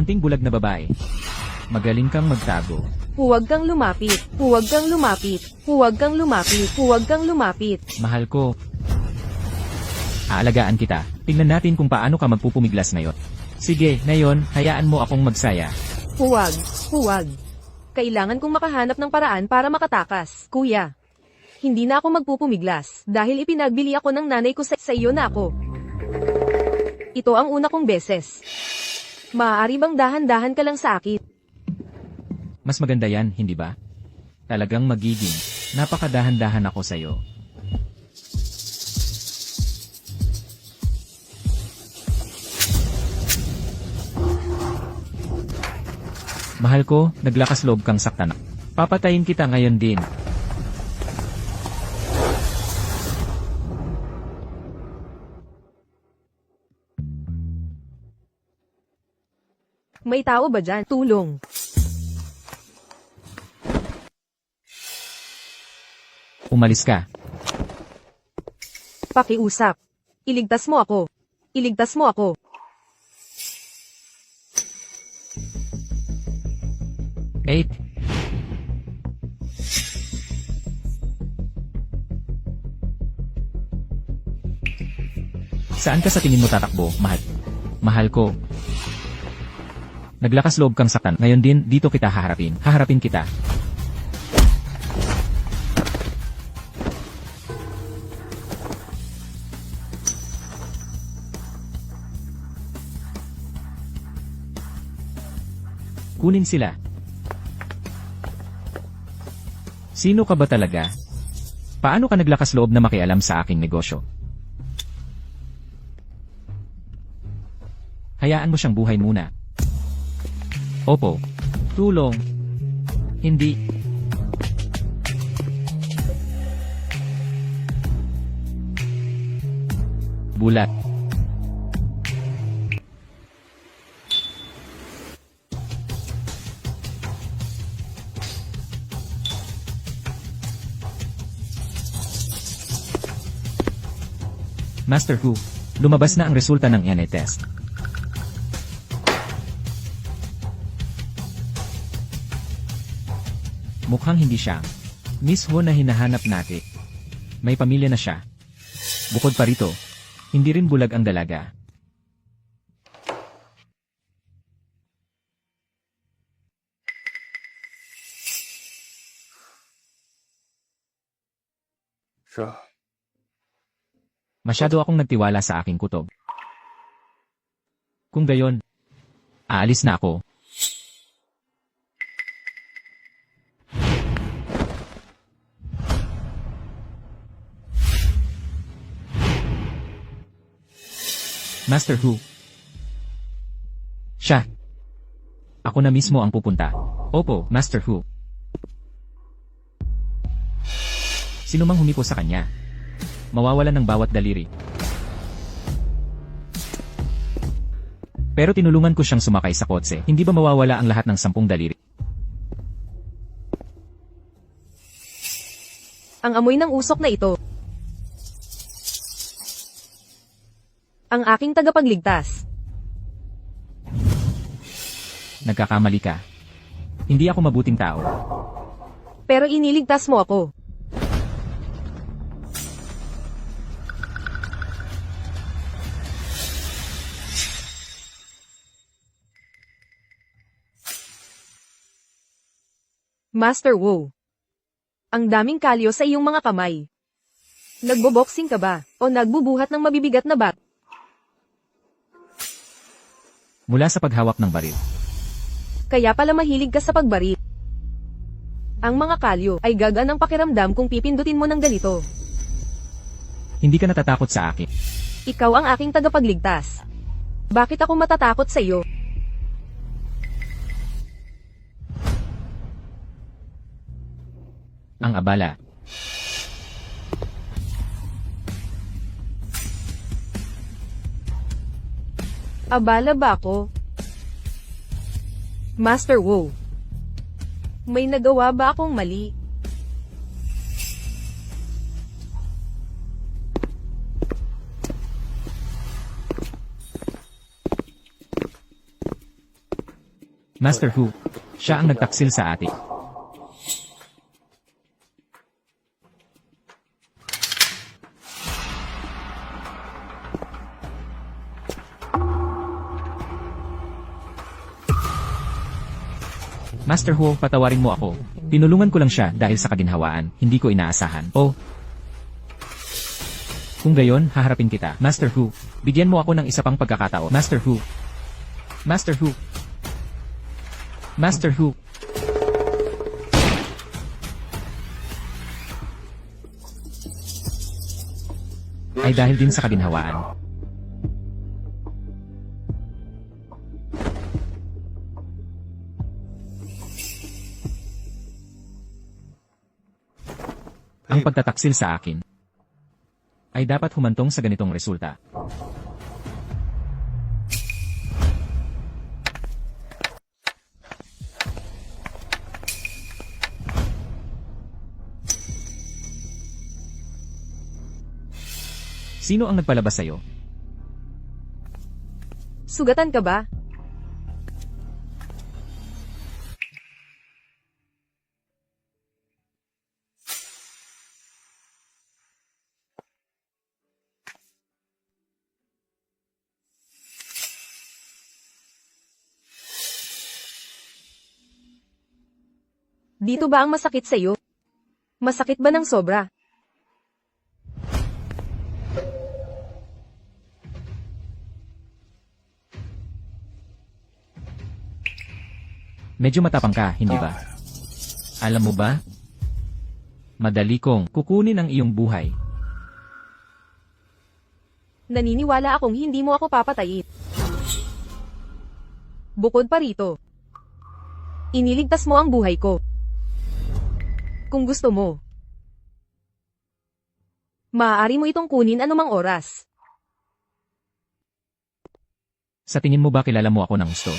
munting bulag na babae. Magaling kang magtago. Huwag kang lumapit. Huwag kang lumapit. Huwag kang lumapit. Huwag kang lumapit. Mahal ko. Aalagaan kita. Tingnan natin kung paano ka magpupumiglas ngayon. Sige, ngayon, hayaan mo akong magsaya. Huwag. Huwag. Kailangan kong makahanap ng paraan para makatakas. Kuya. Hindi na ako magpupumiglas dahil ipinagbili ako ng nanay ko sa iyo na ako. Ito ang una kong beses. Maaari bang dahan-dahan ka lang sa akin? Mas maganda yan, hindi ba? Talagang magiging. Napakadahan-dahan ako sa'yo. Mahal ko, naglakas loob kang saktan. Papatayin kita ngayon din. May tao ba dyan? Tulong. Umalis ka. Pakiusap. Iligtas mo ako. Iligtas mo ako. Eight. Saan ka sa tingin mo tatakbo, mahal? Mahal ko. Naglakas loob kang saktan. Ngayon din, dito kita haharapin. Haharapin kita. Kunin sila. Sino ka ba talaga? Paano ka naglakas loob na makialam sa aking negosyo? Hayaan mo siyang buhay muna. Opo. Tulong. Hindi. Bulat. Master Hu, lumabas na ang resulta ng DNA test. Mukhang hindi siya. Miss Hu na hinahanap natin. May pamilya na siya. Bukod pa rito, hindi rin bulag ang dalaga. Siya. Masyado akong nagtiwala sa aking kutob. Kung gayon, aalis na ako. Master Hu. Siya. Ako na mismo ang pupunta. Opo, Master Hu. Sino mang humipo sa kanya, mawawalan ng bawat daliri. Pero tinulungan ko siyang sumakay sa kotse. Hindi ba mawawala ang lahat ng 10 daliri? Ang amoy ng usok na ito. Ang aking tagapagligtas. Nagkakamali ka. Hindi ako mabuting tao. Pero iniligtas mo ako. Master Wu. Ang daming kalyo sa iyong mga kamay. Nagboboxing ka ba? O nagbubuhat ng mabibigat na bat? Mula sa paghawak ng baril. Kaya pala mahilig ka sa pagbaril. Ang mga kalyo ay gagaan ng pakiramdam kung pipindutin mo ng ganito. Hindi ka natatakot sa akin. Ikaw ang aking tagapagligtas. Bakit ako matatakot sa iyo? Ang abala. Abala ba ako? Master Wu. May nagawa ba akong mali? Master Hu, siya ang nagtaksil sa atin. Master Hu, patawarin mo ako. Tinulungan ko lang siya dahil sa kaginhawaan, hindi ko inaasahan. Oh. Kung gayon, haharapin kita. Master Hu, bigyan mo ako ng isa pang pagkakataon. Master Hu. Master Hu. Master Hu. Ay dahil din sa kaginhawaan. Ang pagtataksil sa akin ay dapat humantong sa ganitong resulta. Sino ang nagpalabas sa'yo? Sugatan ka ba? Dito ba ang masakit sa'yo? Masakit ba ng sobra? Medyo matapang ka, hindi ba? Alam mo ba? Madali kong kukunin ang iyong buhay. Naniniwala akong hindi mo ako papatayin. Bukod pa rito, iniligtas mo ang buhay ko. Kung gusto mo, maaari mo itong kunin anumang oras. Sa tingin mo ba kilala mo ako ng gusto?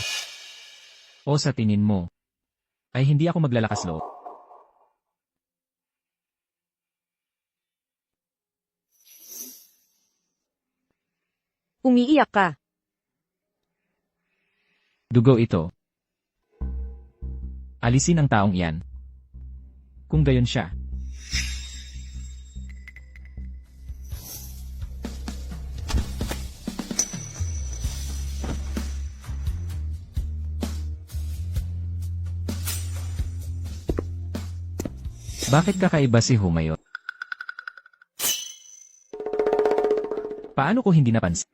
O sa tingin mo, ay hindi ako maglalakas loob? Umiiyak ka. Dugo ito. Alisin ang taong iyan. Kung gayon siya. Bakit kakaiba si Humayot? Paano ko hindi napansin?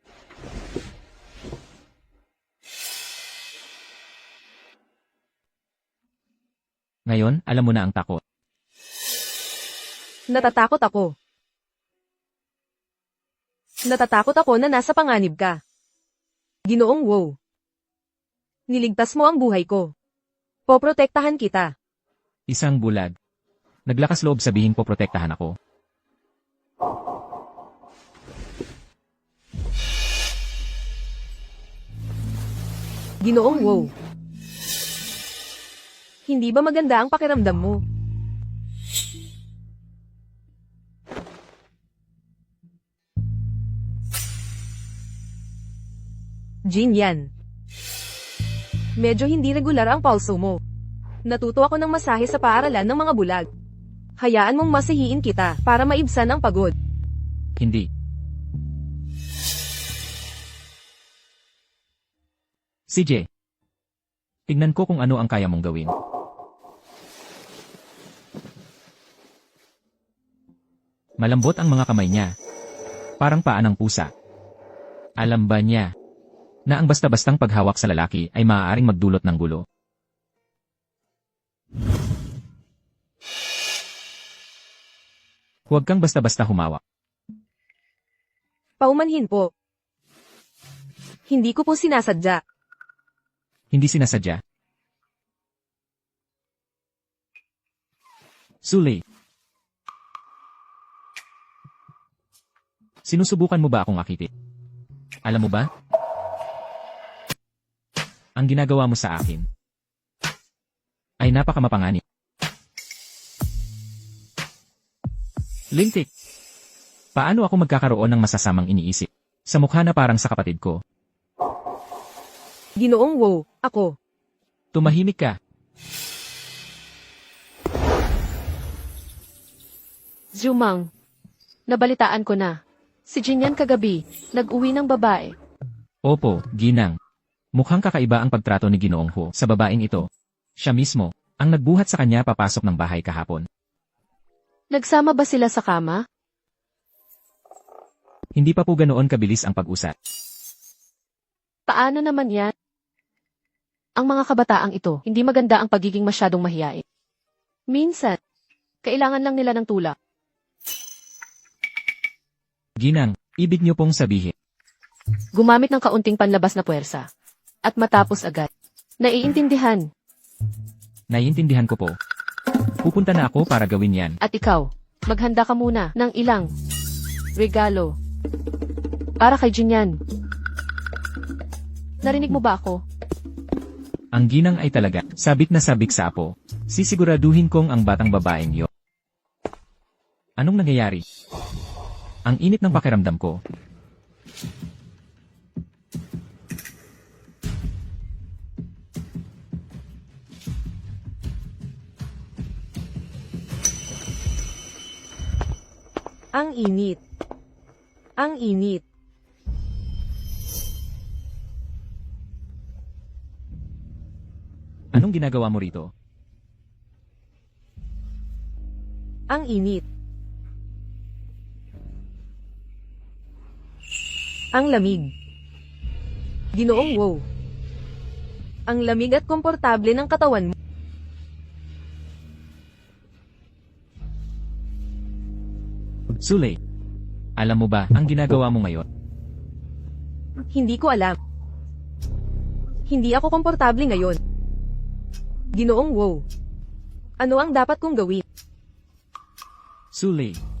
Ngayon, alam mo na ang takot. Natatakot ako. Natatakot ako na nasa panganib ka. Ginoong Wu. Niligtas mo ang buhay ko. Poprotektahan kita. Isang bulag. Naglakas loob sabihin po protektahan ako. Ginoong Wu. Hindi ba maganda ang pakiramdam mo? Jin yan. Medyo hindi regular ang pulso mo. Natuto ako ng masahe sa paaralan ng mga bulag. Hayaan mong masahiin kita para maibsan ang pagod. Hindi. CJ. Tignan ko kung ano ang kaya mong gawin. Malambot ang mga kamay niya. Parang paa ng pusa. Alam ba niya na ang basta-bastang paghawak sa lalaki ay maaaring magdulot ng gulo? Huwag kang basta-basta humawak. Paumanhin po. Hindi ko po sinasadya. Hindi sinasadya. Suley. Sinusubukan mo ba akong akitin? Alam mo ba? Ang ginagawa mo sa akin ay napakamapanganib. Lintik. Paano ako magkakaroon ng masasamang iniisip sa mukha na parang sa kapatid ko? Ginoong Wu, ako. Tumahimik ka. Zumang, nabalitaan ko na. Si Jinyan kagabi, nag-uwi ng babae. Opo, Ginang. Mukhang kakaiba ang pagtrato ni Ginoong Ho sa babaeng ito. Siya mismo, ang nagbuhat sa kanya papasok ng bahay kahapon. Nagsama ba sila sa kama? Hindi pa po ganoon kabilis ang pag-usap. Paano naman yan? Ang mga kabataang ito, hindi maganda ang pagiging masyadong mahiyain. Minsan, kailangan lang nila ng tulak. Ginang, ibig niyo pong sabihin. Gumamit ng kaunting panlabas na puwersa. At matapos agad. Naiintindihan. Naiintindihan ko po. Pupunta na ako para gawin yan. At ikaw, maghanda ka muna ng ilang regalo para kay Jinyan. Narinig mo ba ako? Ang Ginang ay talaga, sabik na sabik sa apo. Sisiguraduhin kong ang batang babaeng yon. Anong nangyayari? Ang init ng pakiramdam ko. Ang init. Ang init. Anong ginagawa mo rito? Ang init. Ang lamig. Ginoong wow. Ang lamig at komportable ng katawan mo. Sulay. Alam mo ba ang ginagawa mo ngayon? Hindi ko alam. Hindi ako komportable ngayon. Ginoong wow. Ano ang dapat kong gawin? Sulay.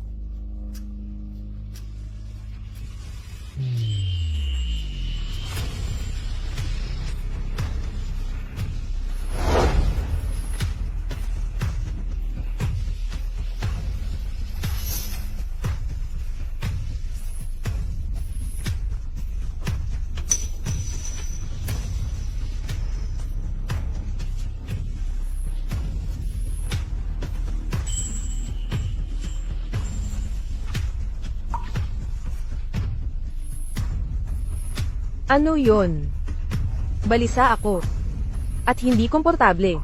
Ano yon? Balisa ako. At hindi komportable.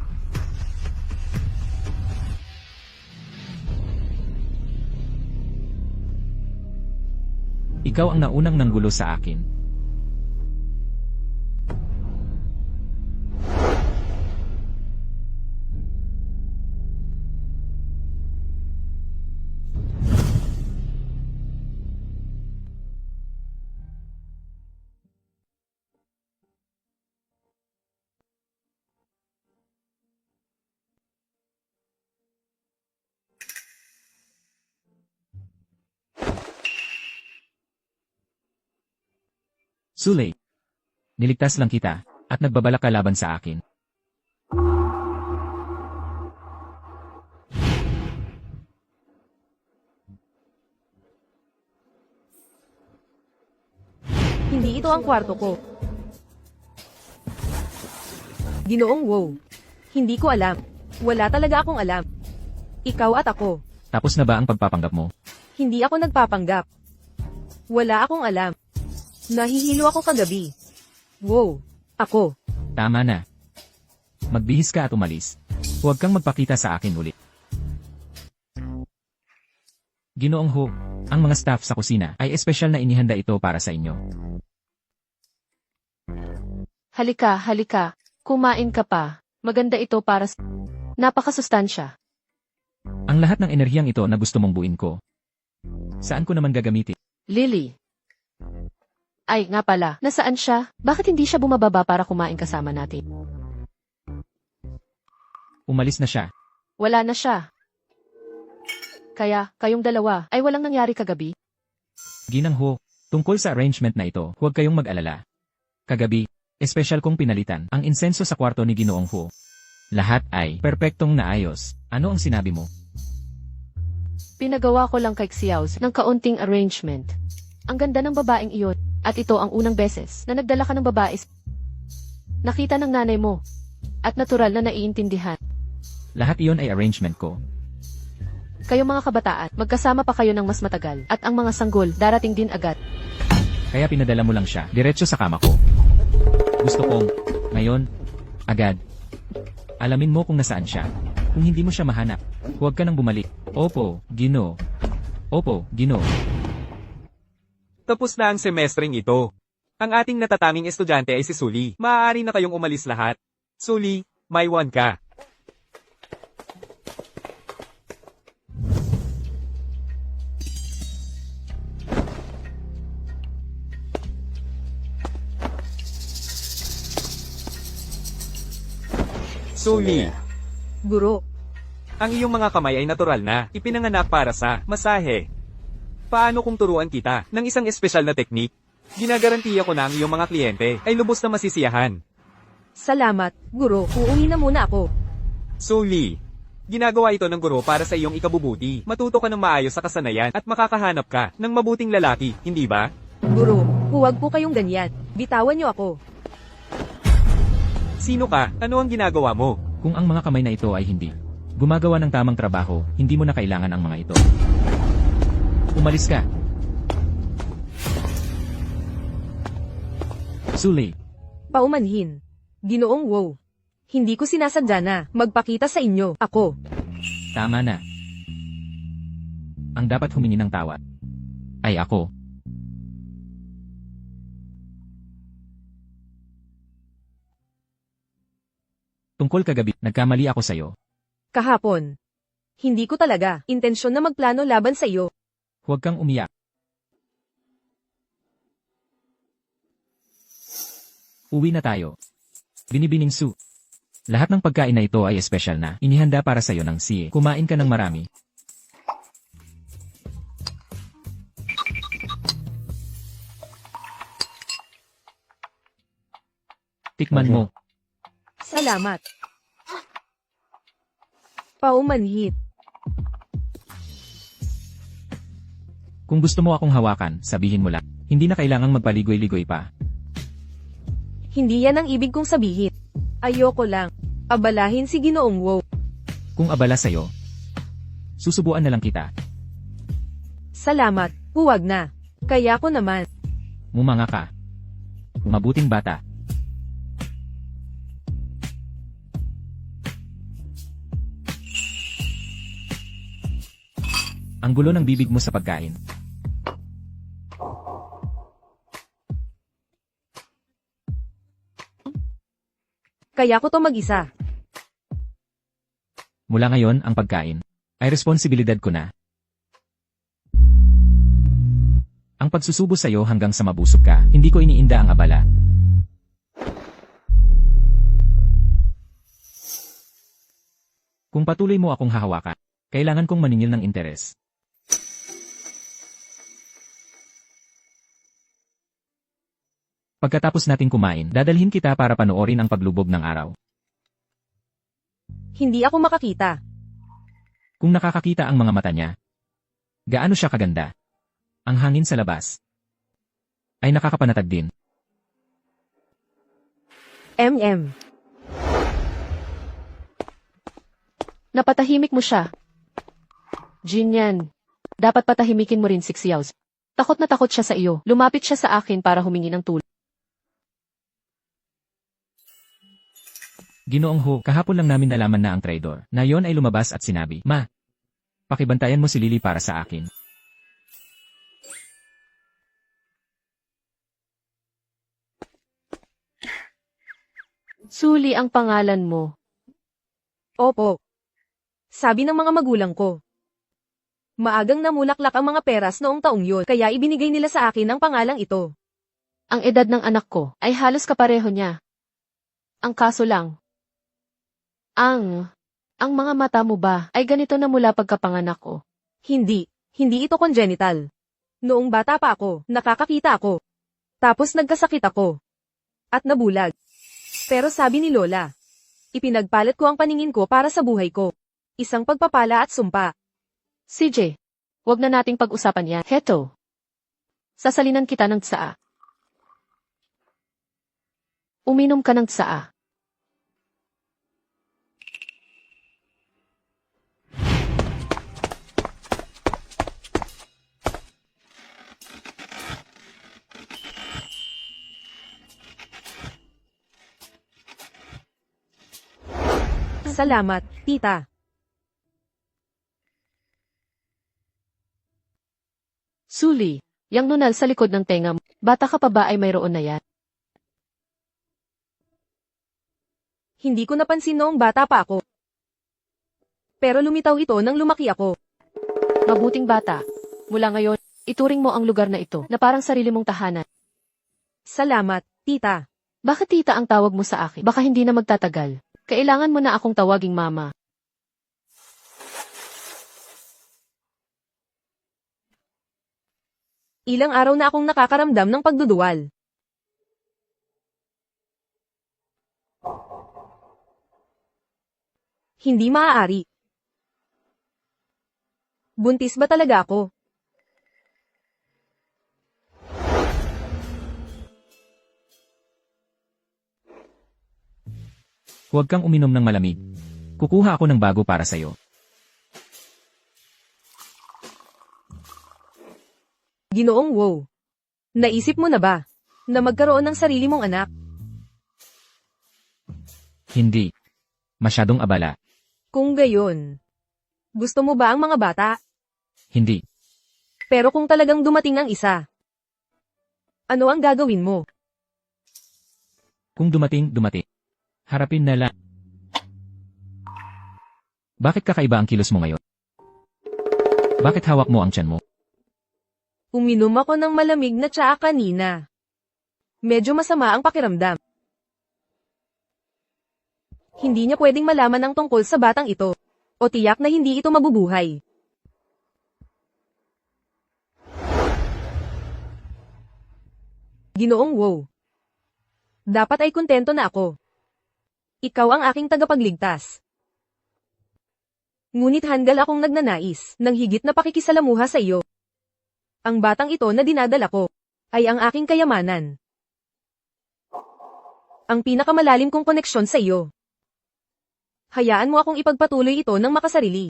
Ikaw ang naunang nanggulo sa akin. Sulay. Niligtas lang kita, at nagbabalak ka laban sa akin. Hindi ito ang kwarto ko. Ginoong wow. Hindi ko alam. Wala talaga akong alam. Ikaw at ako. Tapos na ba ang pagpapanggap mo? Hindi ako nagpapanggap. Wala akong alam. Nahihilo ako kagabi. Wow. Ako. Tama na. Magbihis ka at umalis. Huwag kang magpakita sa akin ulit. Ginoong Ho, ang mga staff sa kusina ay espesyal na inihanda ito para sa inyo. Halika, halika. Kumain ka pa. Maganda ito para sa... Napakasustansya. Ang lahat ng enerhiyang ito na gusto mong buuin ko. Saan ko naman gagamitin? Lily. Ay, nga pala. Nasaan siya? Bakit hindi siya bumababa para kumain kasama natin? Umalis na siya. Wala na siya. Kaya, kayong dalawa, ay walang nangyari kagabi? Ginang Ho, tungkol sa arrangement na ito, huwag kayong mag-alala. Kagabi, espesyal kong pinalitan ang insenso sa kwarto ni Ginoong Ho. Lahat ay perpektong naayos. Ano ang sinabi mo? Pinagawa ko lang kay Xiaos ng kaunting arrangement. Ang ganda ng babaeng iyon, at ito ang unang beses na nagdala ka ng babae. Nakita ng nanay mo. At natural na naiintindihan. Lahat iyon ay arrangement ko. Kayo mga kabataan, magkasama pa kayo ng mas matagal. At ang mga sanggol, darating din agad. Kaya pinadala mo lang siya, diretso sa kama ko. Gusto kong, ngayon, agad. Alamin mo kung nasaan siya. Kung hindi mo siya mahanap, huwag ka nang bumalik. Opo, Ginoo. Opo, Ginoo. Tapos na ang semestreng ito. Ang ating natatanging estudyante ay si Sully. Maaari na kayong umalis lahat. Sully, may 1 ka. Sully, Guro, ang iyong mga kamay ay natural na, ipinanganak para sa masahe. Paano kung turuan kita ng isang espesyal na teknik? Ginagarantiya ko na ang iyong mga kliyente ay lubos na masisiyahan. salamat. Guro, uuwi na muna ako. Sully, ginagawa ito ng guro para sa iyong ikabubuti. Matuto ka ng maayos sa kasanayan at makakahanap ka ng mabuting lalaki, hindi ba? Guro, huwag po kayong ganyan. Bitawan niyo ako. Sino ka? Ano ang ginagawa mo? Kung ang mga kamay na ito ay hindi gumagawa ng tamang trabaho, hindi mo na kailangan ang mga ito. Umalis ka. Sully, Paumanhin. Ginoong wow. Hindi ko sinasadya na magpakita sa inyo. Ako. tama na. Ang dapat humingi ng tawad ay ako. Tungkol kagabi, nagkamali ako sa'yo. Kahapon. Hindi ko talaga intensyon na magplano laban sa iyo. Huwag kang umiyak. Uwi na tayo. Binibining Sue. Lahat ng pagkain na ito ay espesyal na. Inihanda para sa'yo ng Sie. Kumain ka ng marami. Tikman mo. Salamat. Paumanhit. Kung gusto mo akong hawakan, sabihin mo lang. Hindi na kailangang magpaligoy-ligoy pa. Hindi yan ang ibig kong sabihin. Ayoko lang. Abalahin si Ginoong Wow. Kung abala sa'yo, susubuan na lang kita. Salamat. Huwag na. Kaya ko naman. Mumanga ka. Mabuting bata. Ang gulo ng bibig mo sa pagkain. Kaya ko to mag-isa. Mula ngayon, ang pagkain ay responsibilidad ko na. Ang pagsusubo sa'yo hanggang sa mabusog ka, hindi ko iniinda ang abala. Kung patuloy mo akong hahawakan, kailangan kong maningil ng interes. Pagkatapos nating kumain, dadalhin kita para panoorin ang paglubog ng araw. Hindi ako makakita. Kung nakakakita ang mga mata niya, gaano siya kaganda. Ang hangin sa labas ay nakakapanatag din. MM. Napatahimik mo siya. Jin yan. Dapat patahimikin mo rin si Xiao. Takot na takot siya sa iyo. Lumapit siya sa akin para humingi ng tulong. Ginoong Ho, kahapon lang namin nalaman na ang traidor, na yon ay lumabas at sinabi, Ma, pakibantayan mo si Lily para sa akin. Sully ang pangalan mo. Opo. Sabi ng mga magulang ko. Maagang namulaklak ang mga peras noong taong yun, kaya ibinigay nila sa akin ang pangalang ito. Ang edad ng anak ko ay halos kapareho niya. Ang kaso lang, ang mga mata mo ba ay ganito na mula pagkapanganak ko? Hindi ito congenital. Noong bata pa ako, nakakakita ako. Tapos nagkasakit ako. At nabulag. Pero sabi ni Lola, ipinagpalit ko ang paningin ko para sa buhay ko. Isang pagpapala at sumpa. CJ, wag na nating pag-usapan yan. Heto. Sasalinan kita ng tsaa. Uminom ka ng tsaa. Salamat, tita. Suli, yang nunal sa likod ng tenga mo. Bata ka pa ba ay mayroon na yan? Hindi ko napansin noong bata pa ako. Pero lumitaw ito nang lumaki ako. Mabuting bata. Mula ngayon, ituring mo ang lugar na ito na parang sarili mong tahanan. Salamat, tita. Bakit tita ang tawag mo sa akin? Baka hindi na magtatagal. Kailangan mo na akong tawaging mama. Ilang araw na akong nakakaramdam ng pagduduwal. Hindi maaari. Buntis ba talaga ako? Huwag kang uminom ng malamig. Kukuha ako ng bago para sa'yo. Ginoong wow. Naisip mo na ba na magkaroon ng sarili mong anak? Hindi. Masyadong abala. Kung gayon, gusto mo ba ang mga bata? Hindi. Pero kung talagang dumating ang isa, ano ang gagawin mo? Kung dumating. Harapin na lang. Bakit kakaiba ang kilos mo ngayon? Bakit hawak mo ang tiyan mo? Uminom ako ng malamig na tsaa kanina. Medyo masama ang pakiramdam. Hindi niya pwedeng malaman ang tungkol sa batang ito. O tiyak na hindi ito mabubuhay. Ginoong wow. Dapat ay kontento na ako. Ikaw ang aking tagapagligtas. Ngunit handgal akong nagnanais ng higit na pakikisalamuha sa iyo. Ang batang ito na dinadala ko ay ang aking kayamanan. Ang pinakamalalim kong koneksyon sa iyo. Hayaan mo akong ipagpatuloy ito ng makasarili.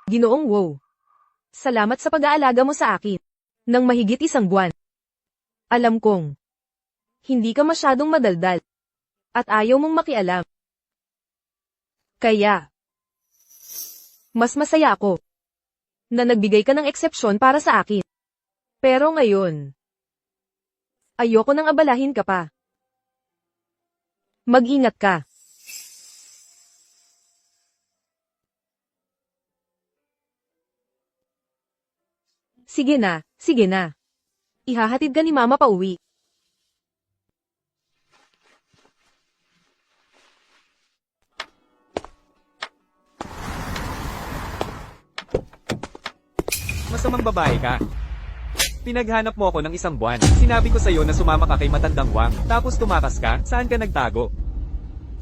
Ginoong wow. Salamat sa pag-aalaga mo sa akin ng mahigit 1 buwan. Alam kong hindi ka masyadong madaldal at ayaw mong makialam. Kaya mas masaya ako na nagbigay ka ng eksepsyon para sa akin. Pero ngayon, ayoko nang abalahin ka pa. Mag-ingat ka. Sige na, sige na. Ihahatid ka ni Mama pauwi. Masamang babae ka. Pinaghanap mo ako ng 1 buwan. Sinabi ko sa'yo na sumama ka kay matandang Wang. Tapos tumakas ka, saan ka nagtago?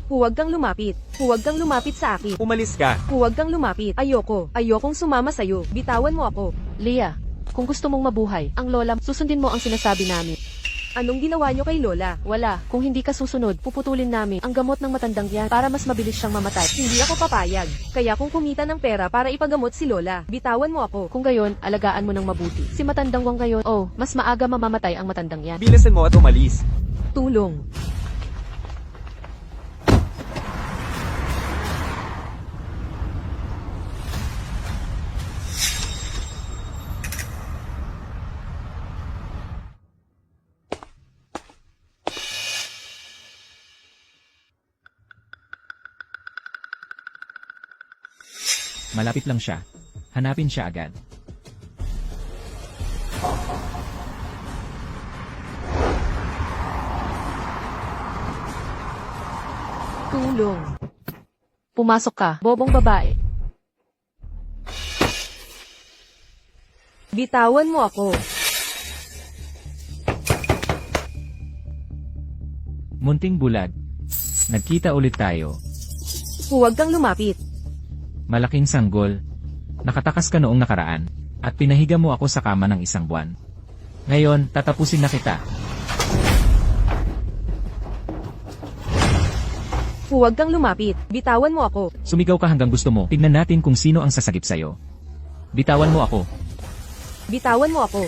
Huwag kang lumapit. Huwag kang lumapit sa akin. Umalis ka. Huwag kang lumapit. Ayokong sumama sa'yo. Bitawan mo ako. Leah, kung gusto mong mabuhay, ang lola, susundin mo ang sinasabi namin. Anong ginawa niyo kay Lola? Wala, kung hindi ka susunod, puputulin namin ang gamot ng matandang yan para mas mabilis siyang mamatay. Hindi ako papayag. Kaya kung kumita ng pera para ipagamot si Lola, bitawan mo ako. Kung gayon, alagaan mo ng mabuti. Si matandang Wang ngayon, mas maaga mamamatay ang matandang yan. Bilisan mo at umalis. Tulong. Malapit lang siya. Hanapin siya agad. Tulong. Pumasok ka, bobong babae. Bitawan mo ako. Munting bulag. Nagkita ulit tayo. Huwag kang lumapit. Malaking sanggol. Nakatakas ka noong nakaraan. At pinahiga mo ako sa kama ng 1 buwan. Ngayon, tatapusin na kita. Huwag kang lumapit. Bitawan mo ako. Sumigaw ka hanggang gusto mo. Tignan natin kung sino ang sasagip sa'yo. Bitawan mo ako. Bitawan mo ako.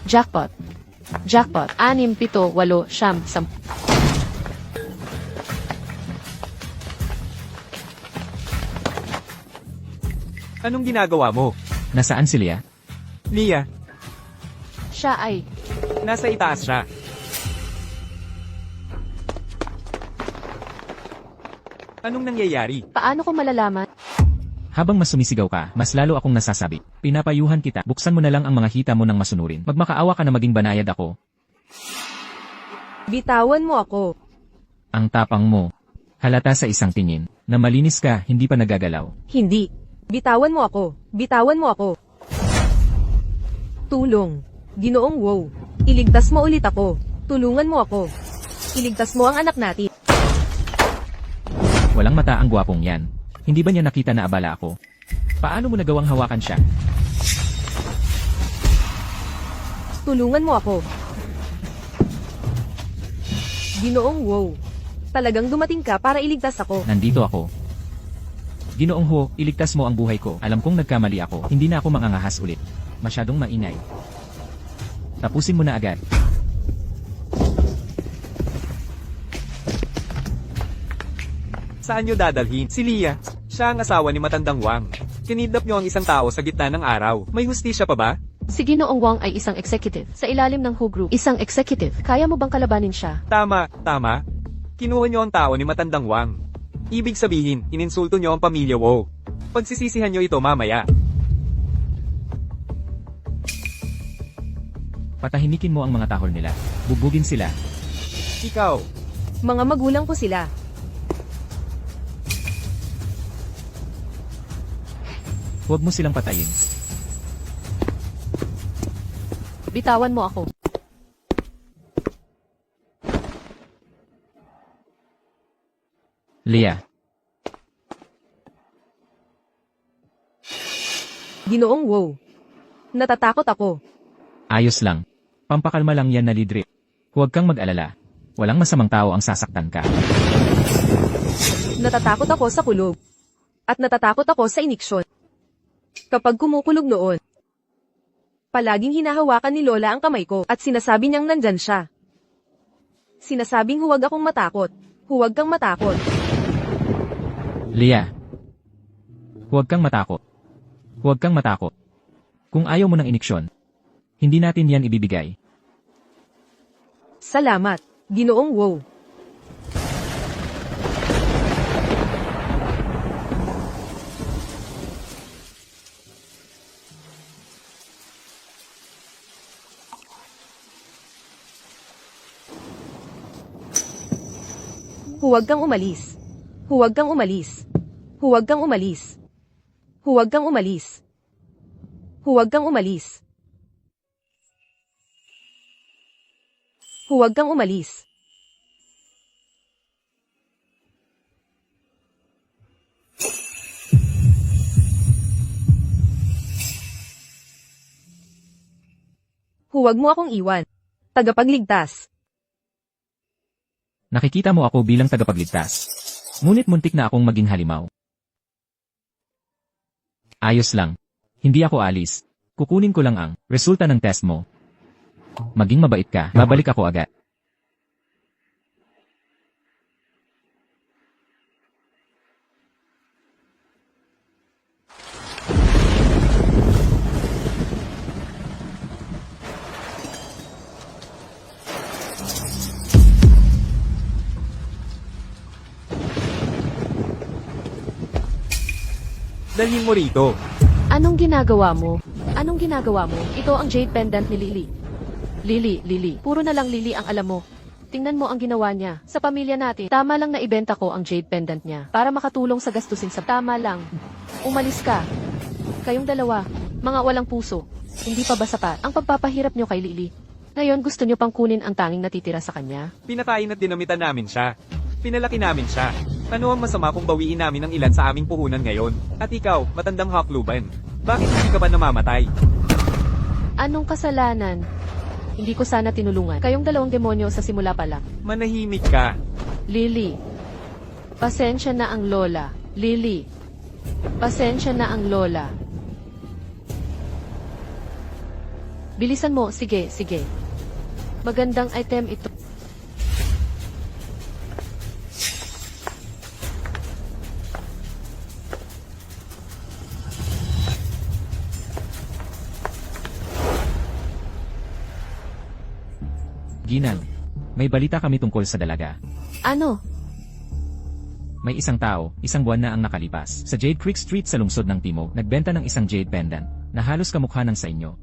Jackpot. Jackpot. 6, 7, 8, 9, 10. Anong ginagawa mo? Nasaan si Leah? Lia, Siya ay... nasa itaas siya. Anong nangyayari? Paano ko malalaman? Habang mas sumisigaw ka, mas lalo akong nasasabi. Pinapayuhan kita, buksan mo na lang ang mga hita mo nang masunurin. Magmakaawa ka na maging banayad ako. Bitawan mo ako. Ang tapang mo. Halata sa isang tingin, na malinis ka, hindi pa nagagalaw. Hindi. Bitawan mo ako. Bitawan mo ako. Tulong. Ginoong wow. Iligtas mo ulit ako. Tulungan mo ako. Iligtas mo ang anak natin. Walang mata ang gwapong yan. Hindi ba niya nakita na abala ako? Paano mo nagawang hawakan siya? Tulungan mo ako. Ginoong wow. Talagang dumating ka para iligtas ako. Nandito ako. Ginoong Ho, iligtas mo ang buhay ko. Alam kong nagkamali ako. Hindi na ako mangangahas ulit. Masyadong maingay. Tapusin mo na agad. Saan nyo dadalhin? Si Lia. Siya ang asawa ni Matandang Wang. Kinidnap nyo ang isang tao sa gitna ng araw. May hustisya pa ba? Si Ginoong Wang ay isang executive. Sa ilalim ng Who Group, isang executive. Kaya mo bang kalabanin siya? Tama, tama. Kinuha nyo ang tao ni Matandang Wang. Ibig sabihin, ininsulto nyo ang pamilya Wu. Pagsisisihan nyo ito mamaya. Patahimikin mo ang mga tahol nila. Bubugin sila. Ikaw, Mga magulang ko sila. Huwag mo silang patayin. Bitawan mo ako. Leah, Ginoong wow. Natatakot ako. ayos lang. Pampakalma lang yan na lidri. Huwag kang mag-alala. Walang masamang tao ang sasaktan ka. Natatakot ako sa kulog. At natatakot ako sa iniksyon. Kapag kumukulog noon, palaging hinahawakan ni Lola ang kamay ko at sinasabi niyang nandyan siya. Sinasabing huwag akong matakot. Huwag kang matakot. Leah, huwag kang matakot. Huwag kang matakot. Kung ayaw mo ng iniksyon, hindi natin yan ibibigay. Salamat, Ginoong wow. Huwag kang umalis. Huwag kang umalis. Huwag kang umalis. Huwag kang umalis. Huwag kang umalis. Huwag kang umalis. Huwag mo akong iwan. Tagapagligtas. Nakikita mo ako bilang tagapagligtas. Ngunit muntik na akong maging halimaw. Ayos lang. Hindi ako alis. Kukunin ko lang ang resulta ng test mo. Maging mabait ka, babalik ako agad. dalhin mo rito. Anong ginagawa mo? Anong ginagawa mo? Ito ang jade pendant ni Lily. Lily. Puro na lang Lily ang alam mo. Tingnan mo ang ginawa niya. Sa pamilya natin, tama lang na ibenta ko ang jade pendant niya para makatulong sa gastusin sa tama lang. Umalis ka. Kayong dalawa, mga walang puso. Hindi pa ba sapat ang pagpapahirap niyo kay Lily? Ngayon gusto niyo pang kunin ang tanging natitira sa kanya? Pinakain at dinamitan namin siya. Pinalaki namin siya. Ano ang masama kung bawiin namin ang ilan sa aming puhunan ngayon? At ikaw, matandang hakluban. Bakit hindi ka pa namamatay? Anong kasalanan? Hindi ko sana tinulungan. Kayong dalawang demonyo sa simula pa lang. Manahimik ka. Lily. Pasensya na ang lola. Lily. Pasensya na ang lola. Bilisan mo, sige, sige. Magandang item ito. Ginang, may balita kami tungkol sa dalaga. Ano? May isang tao, isang buwan na ang nakalipas. Sa Jade Creek Street sa lungsod ng Timog, nagbenta ng isang jade pendant na halos kamukha ng sa inyo.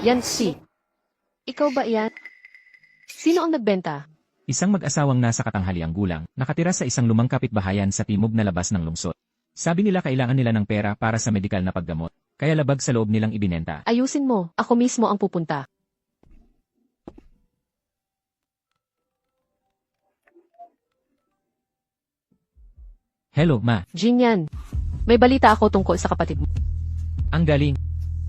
Yan si. Ikaw ba yan? Sino ang nagbenta? Isang mag-asawang nasa katanghaliang gulang, nakatira sa isang lumang kapitbahayan sa timog na labas ng lungsod. Sabi nila kailangan nila ng pera para sa medikal na paggamot, kaya labag sa loob nilang ibinenta. Ayusin mo, ako mismo ang pupunta. Hello, ma. Jin yan. May balita ako tungkol sa kapatid mo. Ang galing.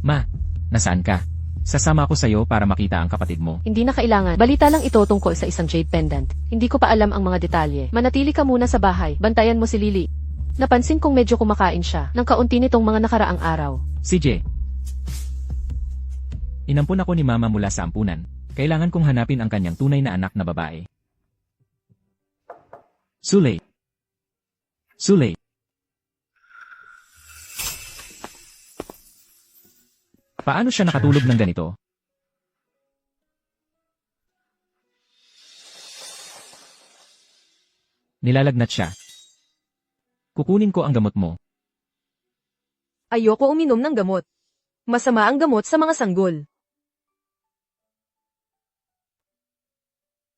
Ma, nasaan ka? Sasama ako sa'yo para makita ang kapatid mo. Hindi na kailangan. Balita lang ito tungkol sa isang jade pendant. Hindi ko pa alam ang mga detalye. Manatili ka muna sa bahay. Bantayan mo si Lily. Napansin kong medyo kumakain siya ng kaunti nitong mga nakaraang araw. CJ. Inampun ako ni mama mula sa ampunan. Kailangan kong hanapin ang kanyang tunay na anak na babae. Sulay. Sulay. Paano siya nakatulog ng ganito? Nilalagnat siya. Kukunin ko ang gamot mo. Ayoko uminom ng gamot. Masama ang gamot sa mga sanggol.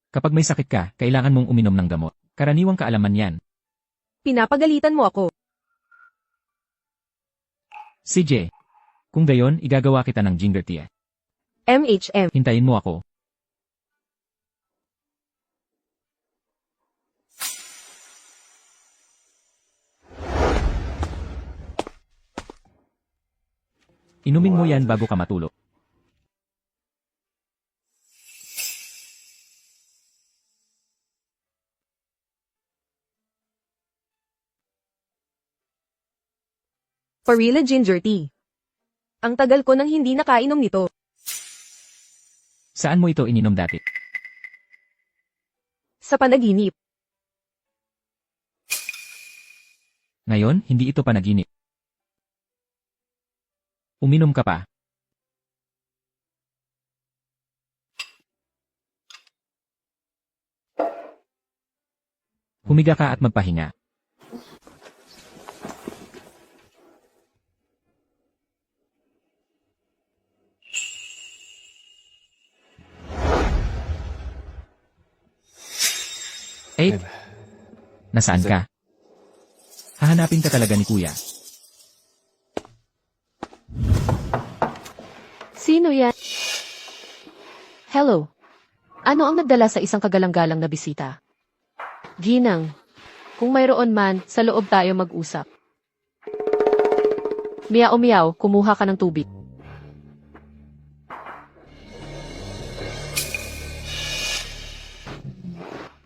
Kapag may sakit ka, kailangan mong uminom ng gamot. Karaniwang kaalaman yan. Pinapagalitan mo ako. CJ. Kung gayon, igagawa kita ng ginger tea. MHM. Hintayin mo ako. Inumin mo yan bago ka matulog. Parilla Ginger Tea. Ang tagal ko nang hindi nakainom nito. Saan mo ito ininom dati? Sa panaginip. Ngayon, hindi ito panaginip. Uminom ka pa. Humiga ka at magpahinga. Nasaan ka? Hahanapin ka talaga ni Kuya. Sino yan? Hello. Ano ang nagdala sa isang kagalang-galang na bisita? Ginang. Kung mayroon man, sa loob tayo mag-usap. Miyaw-miyaw, kumuha ka ng tubig.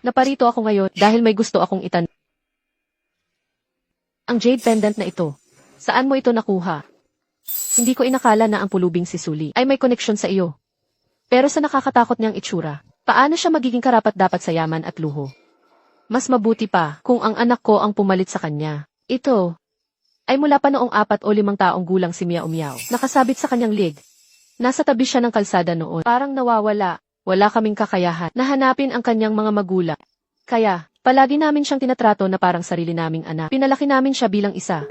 Naparito ako ngayon dahil may gusto akong itanong. Ang jade pendant na ito. Saan mo ito nakuha? Hindi ko inakala na ang pulubing si Suli ay may koneksyon sa iyo. Pero sa nakakatakot niyang itsura, paano siya magiging karapat-dapat sa yaman at luho? Mas mabuti pa kung ang anak ko ang pumalit sa kanya. Ito ay mula pa noong 4 o 5 taong gulang si Miao Miao. Nakasabit sa kanyang leg. Nasa tabi siya ng kalsada noon. Parang nawawala. Wala kaming kakayahan na hanapin ang kanyang mga magulang. Kaya, palagi namin siyang tinatrato na parang sarili naming anak. Pinalaki namin siya bilang isa.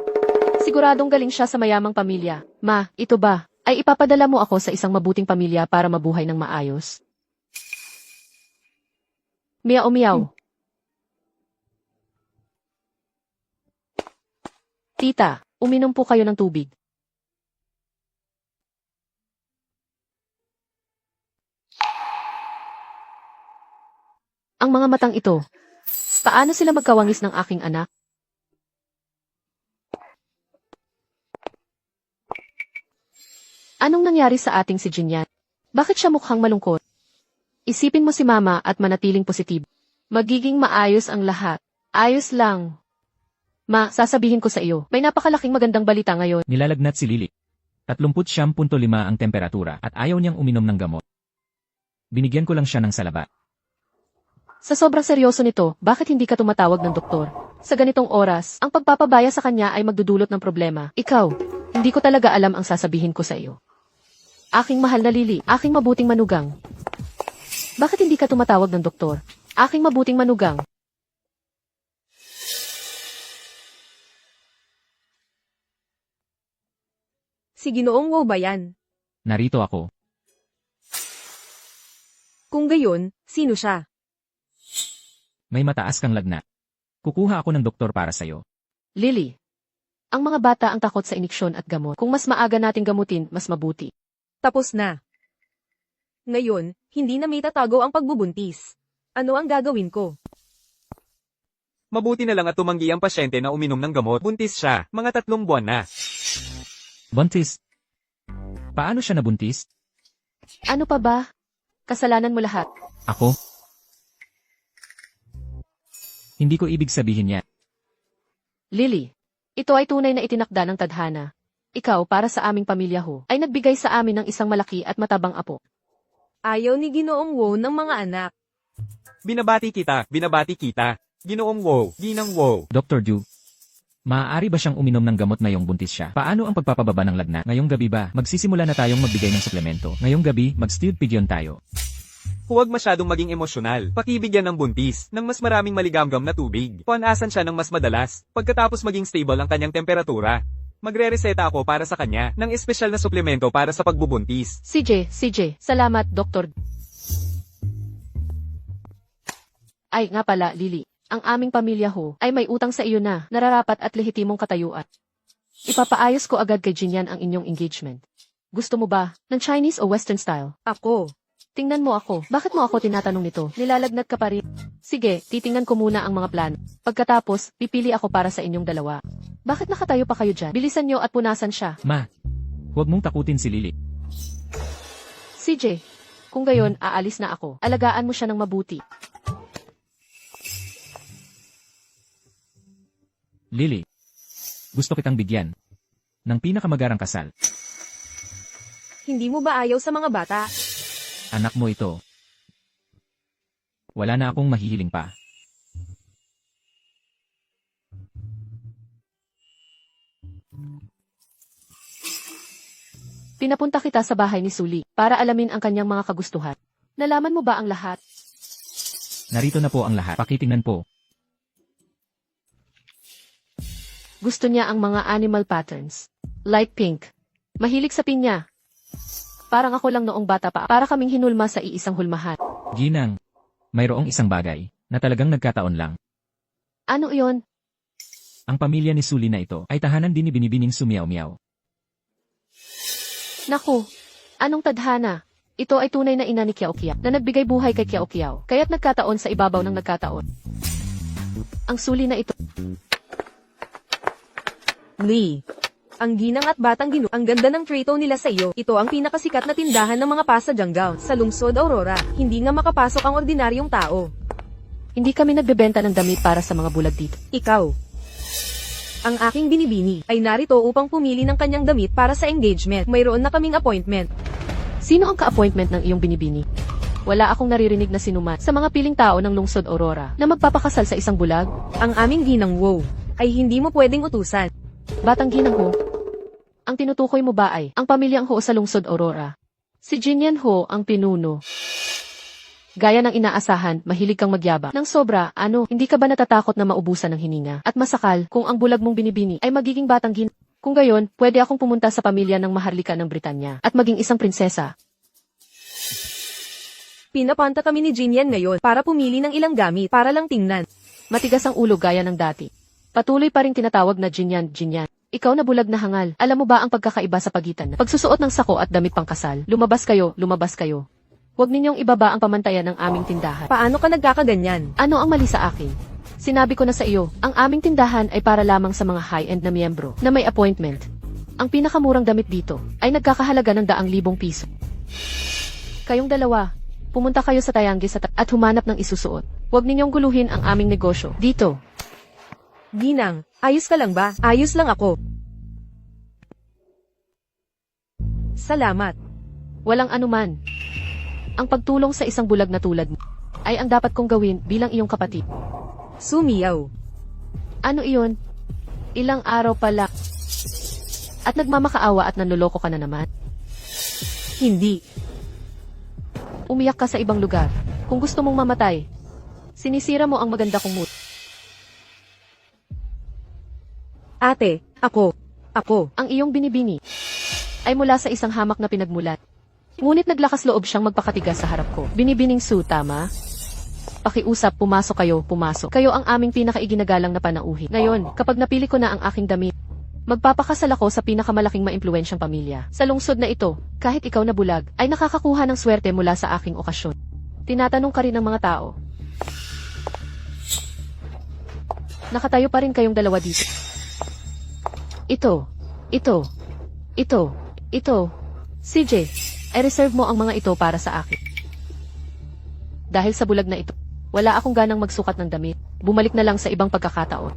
Siguradong galing siya sa mayamang pamilya. Ma, ito ba? Ay ipapadala mo ako sa isang mabuting pamilya para mabuhay ng maayos. Miao Miao. Tita, uminom po kayo ng tubig. Ang mga matang ito. Paano sila magkawangis ng aking anak? Anong nangyari sa ating si Jinyan? Bakit siya mukhang malungkot? Isipin mo si Mama at manatiling positibo. Magiging maayos ang lahat. Ayos lang. Ma, sasabihin ko sa iyo, may napakalaking magandang balita ngayon. Nilalagnat si Lily. 39.5 ang temperatura at ayaw niyang uminom ng gamot. Binigyan ko lang siya ng salaba. Sa sobrang seryoso nito, bakit hindi ka tumatawag ng doktor? Sa ganitong oras, ang pagpapabaya sa kanya ay magdudulot ng problema. Ikaw, hindi ko talaga alam ang sasabihin ko sa iyo. Aking mahal na Lily, aking mabuting manugang. Bakit hindi ka tumatawag ng doktor? Aking mabuting manugang. Si Ginoong Wu ba yan? Narito ako. Kung gayon, sino siya? May mataas kang lagnat. Kukuha ako ng doktor para sa'yo. Lily, ang mga bata ang takot sa iniksyon at gamot. Kung mas maaga nating gamutin, mas mabuti. Tapos na. Ngayon, hindi na may tatago ang pagbubuntis. Ano ang gagawin ko? Mabuti na lang at tumanggi ang pasyente na uminom ng gamot. Buntis siya, mga 3 buwan na. Buntis. Paano siya nabuntis? Ano pa ba? Kasalanan mo lahat. Ako? Hindi ko ibig sabihin yan. Lily, ito ay tunay na itinakda ng tadhana. Ikaw, para sa aming pamilya ho, ay nagbigay sa amin ng isang malaki at matabang apo. Ayaw ni Ginoong Wu ng mga anak. Binabati kita. Ginoong Wu, Ginang Wu. Dr. Ju, maaari ba siyang uminom ng gamot ngayong buntis siya? Paano ang pagpapababa ng lagnat? Ngayong gabi ba, magsisimula na tayong magbigay ng suplemento. Ngayong gabi, mag-stewed pigyon tayo. Huwag masyadong maging emosyonal. Pakibigyan ng buntis ng mas maraming maligamgam na tubig. Puanasan siya ng mas madalas. Pagkatapos maging stable ang kanyang temperatura, magre-reseta ako para sa kanya ng espesyal na suplemento para sa pagbubuntis. CJ, salamat, Doktor. Ay, nga pala, Lily. Ang aming pamilya ho ay may utang sa iyo na nararapat at lehitimong katayuan. Ipapaayos ko agad kay Jinyan ang inyong engagement. Gusto mo ba ng Chinese o Western style? Ako. Tingnan mo ako. Bakit mo ako tinatanong nito? Nilalagnat ka pa rin. Sige, titingnan ko muna ang mga plan. Pagkatapos, pipili ako para sa inyong dalawa. Bakit nakatayo pa kayo dyan? Bilisan nyo at punasan siya. Ma, huwag mong takutin si Lily. CJ, kung gayon, aalis na ako. Alagaan mo siya ng mabuti. Lily, gusto kitang bigyan ng pinakamagarang kasal. Hindi mo ba ayaw sa mga bata? Anak mo ito. Wala na akong mahihiling pa. Pinapunta kita sa bahay ni Suli para alamin ang kanyang mga kagustuhan. Nalaman mo ba ang lahat? Narito na po ang lahat. Pakitingnan po. Gusto niya ang mga animal patterns. Light pink. Mahilig sa pinya. Parang ako lang noong bata pa. Para kaming hinulma sa iisang hulmahan. Ginang, mayroong isang bagay na talagang nagkataon lang. Ano iyon? Ang pamilya ni Suli na ito ay tahanan din ni Binibining Sumiyaw-miyaw. Naku, anong tadhana? Ito ay tunay na ina ni Kiao-Kiao na nagbigay buhay kay Kiao-Kiao. Kaya't nagkataon sa ibabaw ng nagkataon. Ang Suli na ito. Lee. Ang ginang at batang Gino, ang ganda ng trito nila sa iyo. Ito ang pinakasikat na tindahan ng mga pasadyang gown sa lungsod Aurora. Hindi nga makapasok ang ordinaryong tao. Hindi kami nagbebenta ng damit para sa mga bulag dito. Ikaw. Ang aking binibini ay narito upang pumili ng kanyang damit para sa engagement. Mayroon na kaming appointment. Sino ang ka-appointment ng iyong binibini? Wala akong naririnig na sinuman sa mga piling tao ng lungsod Aurora na magpapakasal sa isang bulag. Ang aming ginang Wu ay hindi mo pwedeng utusan. Batang ginang ho, ang tinutukoy mo ba ay ang pamilyang ho sa lungsod Aurora? Si Jinyan ho ang pinuno. Gaya ng inaasahan, mahilig kang magyabang. Nang sobra, hindi ka ba natatakot na maubusan ng hininga? At masakal, kung ang bulag mong binibini ay magiging batang ginang. Kung gayon, pwede akong pumunta sa pamilya ng maharlika ng Britanya at maging isang prinsesa. Pinapanta kami ni Jinyan ngayon para pumili ng ilang gamit para lang tingnan. Matigas ang ulo gaya ng dati. Patuloy pa ring tinatawag na Jinyan. Ikaw na bulag na hangal. Alam mo ba ang pagkakaiba sa pagitan ng pagsusuot ng sako at damit pangkasal? Lumabas kayo. Huwag ninyong ibaba ang pamantayan ng aming tindahan. Paano ka nagkakaganyan? Ano ang mali sa akin? Sinabi ko na sa iyo, ang aming tindahan ay para lamang sa mga high-end na miyembro na may appointment. Ang pinakamurang damit dito ay nagkakahalaga ng 100,000 piso. Kayong dalawa, pumunta kayo sa Tayangis at humanap ng isusuot. Huwag ninyong guluhin ang aming negosyo. Dito. Ginang, Ayos ka lang ba? Ayos lang ako. Salamat. Walang anuman. Ang pagtulong sa isang bulag na tulad mo ay ang dapat kong gawin bilang iyong kapatid. Sumiyaw. Ano iyon? Ilang araw pala. At nagmamakaawa at nanloloko ka na naman. Hindi. Umiyak ka sa ibang lugar. Kung gusto mong mamatay, sinisira mo ang maganda kong mood. Ate, ako. Ang iyong binibini ay mula sa isang hamak na pinagmulat. Ngunit naglakas loob siyang magpakatigas sa harap ko. Binibining Sue, tama? Pakiusap, pumasok kayo, pumasok. Kayo ang aming pinakaiginagalang na panauhi. Ngayon, kapag napili ko na ang aking damit, magpapakasal ako sa pinakamalaking maimpluwensyang pamilya. Sa lungsod na ito, kahit ikaw na bulag, ay nakakakuha ng swerte mula sa aking okasyon. Tinatanong ka rin ng mga tao. Nakatayo pa rin kayong dalawa dito. Ito. CJ, ay reserve mo ang mga ito para sa akin. Dahil sa bulag na ito, wala akong ganang magsukat ng damit. Bumalik na lang sa ibang pagkakataon.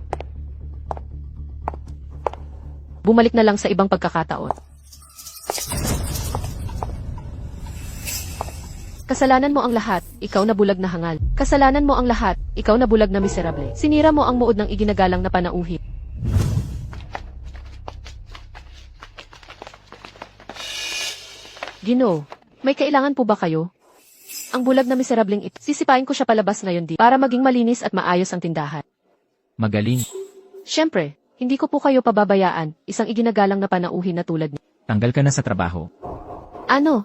Kasalanan mo ang lahat, ikaw na bulag na hangal. Kasalanan mo ang lahat, ikaw na bulag na miserable. Sinira mo ang muod ng iginagalang na panauhi. Ginoo, may kailangan po ba kayo? Ang bulag na miserableng ito, sisipain ko siya palabas ngayon di para maging malinis at maayos ang tindahan. Magaling. Siyempre, hindi ko po kayo pababayaan, isang iginagalang na panauhin na tulad niyo. Tanggal ka na sa trabaho. Ano?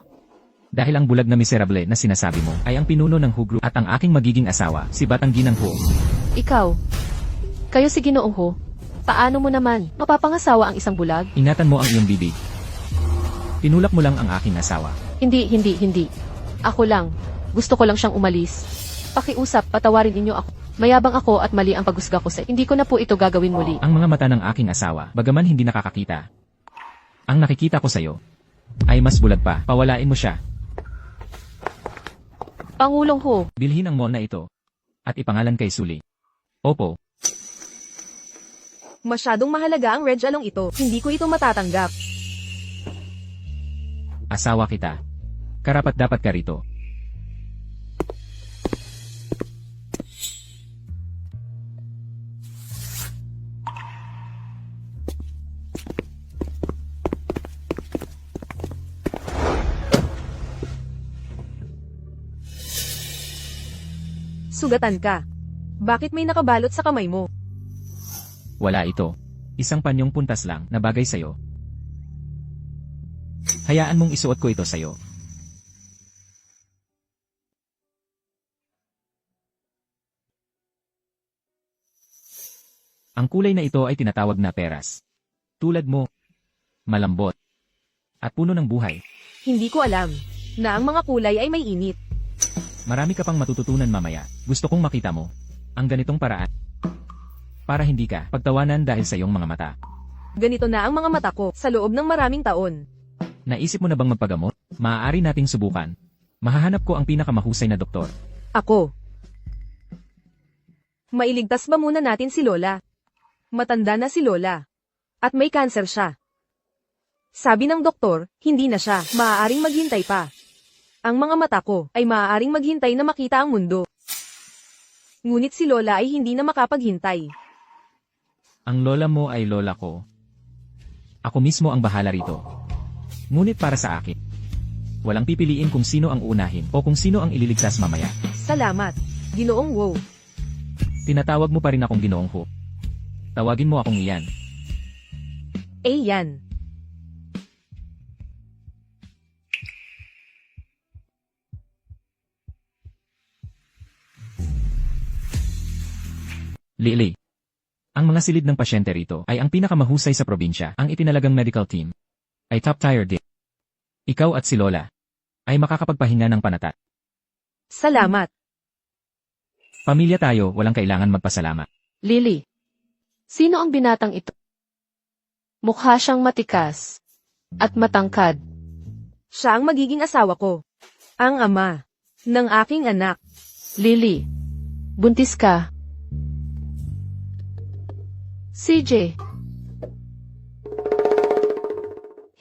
Dahil ang bulag na miserable na sinasabi mo ay ang pinuno ng Who Group at ang aking magiging asawa, si Batang Ginang Ho. Ikaw? Kayo si Ginoong Ho? Paano mo naman? Mapapangasawa ang isang bulag? Ingatan mo ang iyong bibig. Tinulak mo lang ang aking asawa. Hindi. Ako lang. Gusto ko lang siyang umalis. Pakiusap, patawarin ninyo ako. Mayabang ako at mali ang paghusga ko sa hindi ko na po ito gagawin muli. Ang mga mata ng aking asawa, bagaman hindi nakakakita. Ang nakikita ko sa'yo ay mas bulag pa. Pawalain mo siya. Pangulong Ho, Bilhin ang mall na ito. At ipangalan kay Suli. Opo. Masyadong mahalaga ang red along ito. Hindi ko ito matatanggap. Asawa kita. Karapat dapat ka rito. Sugatan ka. Bakit may nakabalot sa kamay mo? Wala ito. Isang panyong puntas lang na bagay sa'yo. Hayaan mong isuot ko ito sa'yo. Ang kulay na ito ay tinatawag na peras. Tulad mo, malambot, at puno ng buhay. Hindi ko alam na ang mga kulay ay may init. Marami ka pang matututunan mamaya. Gusto kong makita mo ang ganitong paraan. Para hindi ka pagtawanan dahil sa iyong mga mata. Ganito na ang mga mata ko sa loob ng maraming taon. Naisip mo na bang magpagamot? Maaari nating subukan. Mahahanap ko ang pinakamahusay na doktor. Ako. Mailigtas ba muna natin si Lola? Matanda na si Lola. At may cancer siya. Sabi ng doktor, hindi na siya. Maaaring maghintay pa. Ang mga mata ko ay maaaring maghintay na makita ang mundo. Ngunit si Lola ay hindi na makapaghintay. Ang lola mo ay lola ko. Ako mismo ang bahala rito. Ngunit para sa akin, walang pipiliin kung sino ang unahin o kung sino ang ililigtas mamaya. Salamat, Ginoong Wow. Tinatawag mo pa rin akong Ginoong Ho. Tawagin mo akong iyan. Yan. Lili. Ang mga silid ng pasyente rito ay ang pinakamahusay sa probinsya. Ang itinalagang medical team ay top tier din. Ikaw at si Lola ay makakapagpahinga ng panata. Salamat. Pamilya tayo, walang kailangan magpasalamat. Lily. Sino ang binatang ito? Mukha siyang matikas at matangkad. Siya ang magiging asawa ko. Ang ama ng aking anak. Lily. Buntis ka. CJ.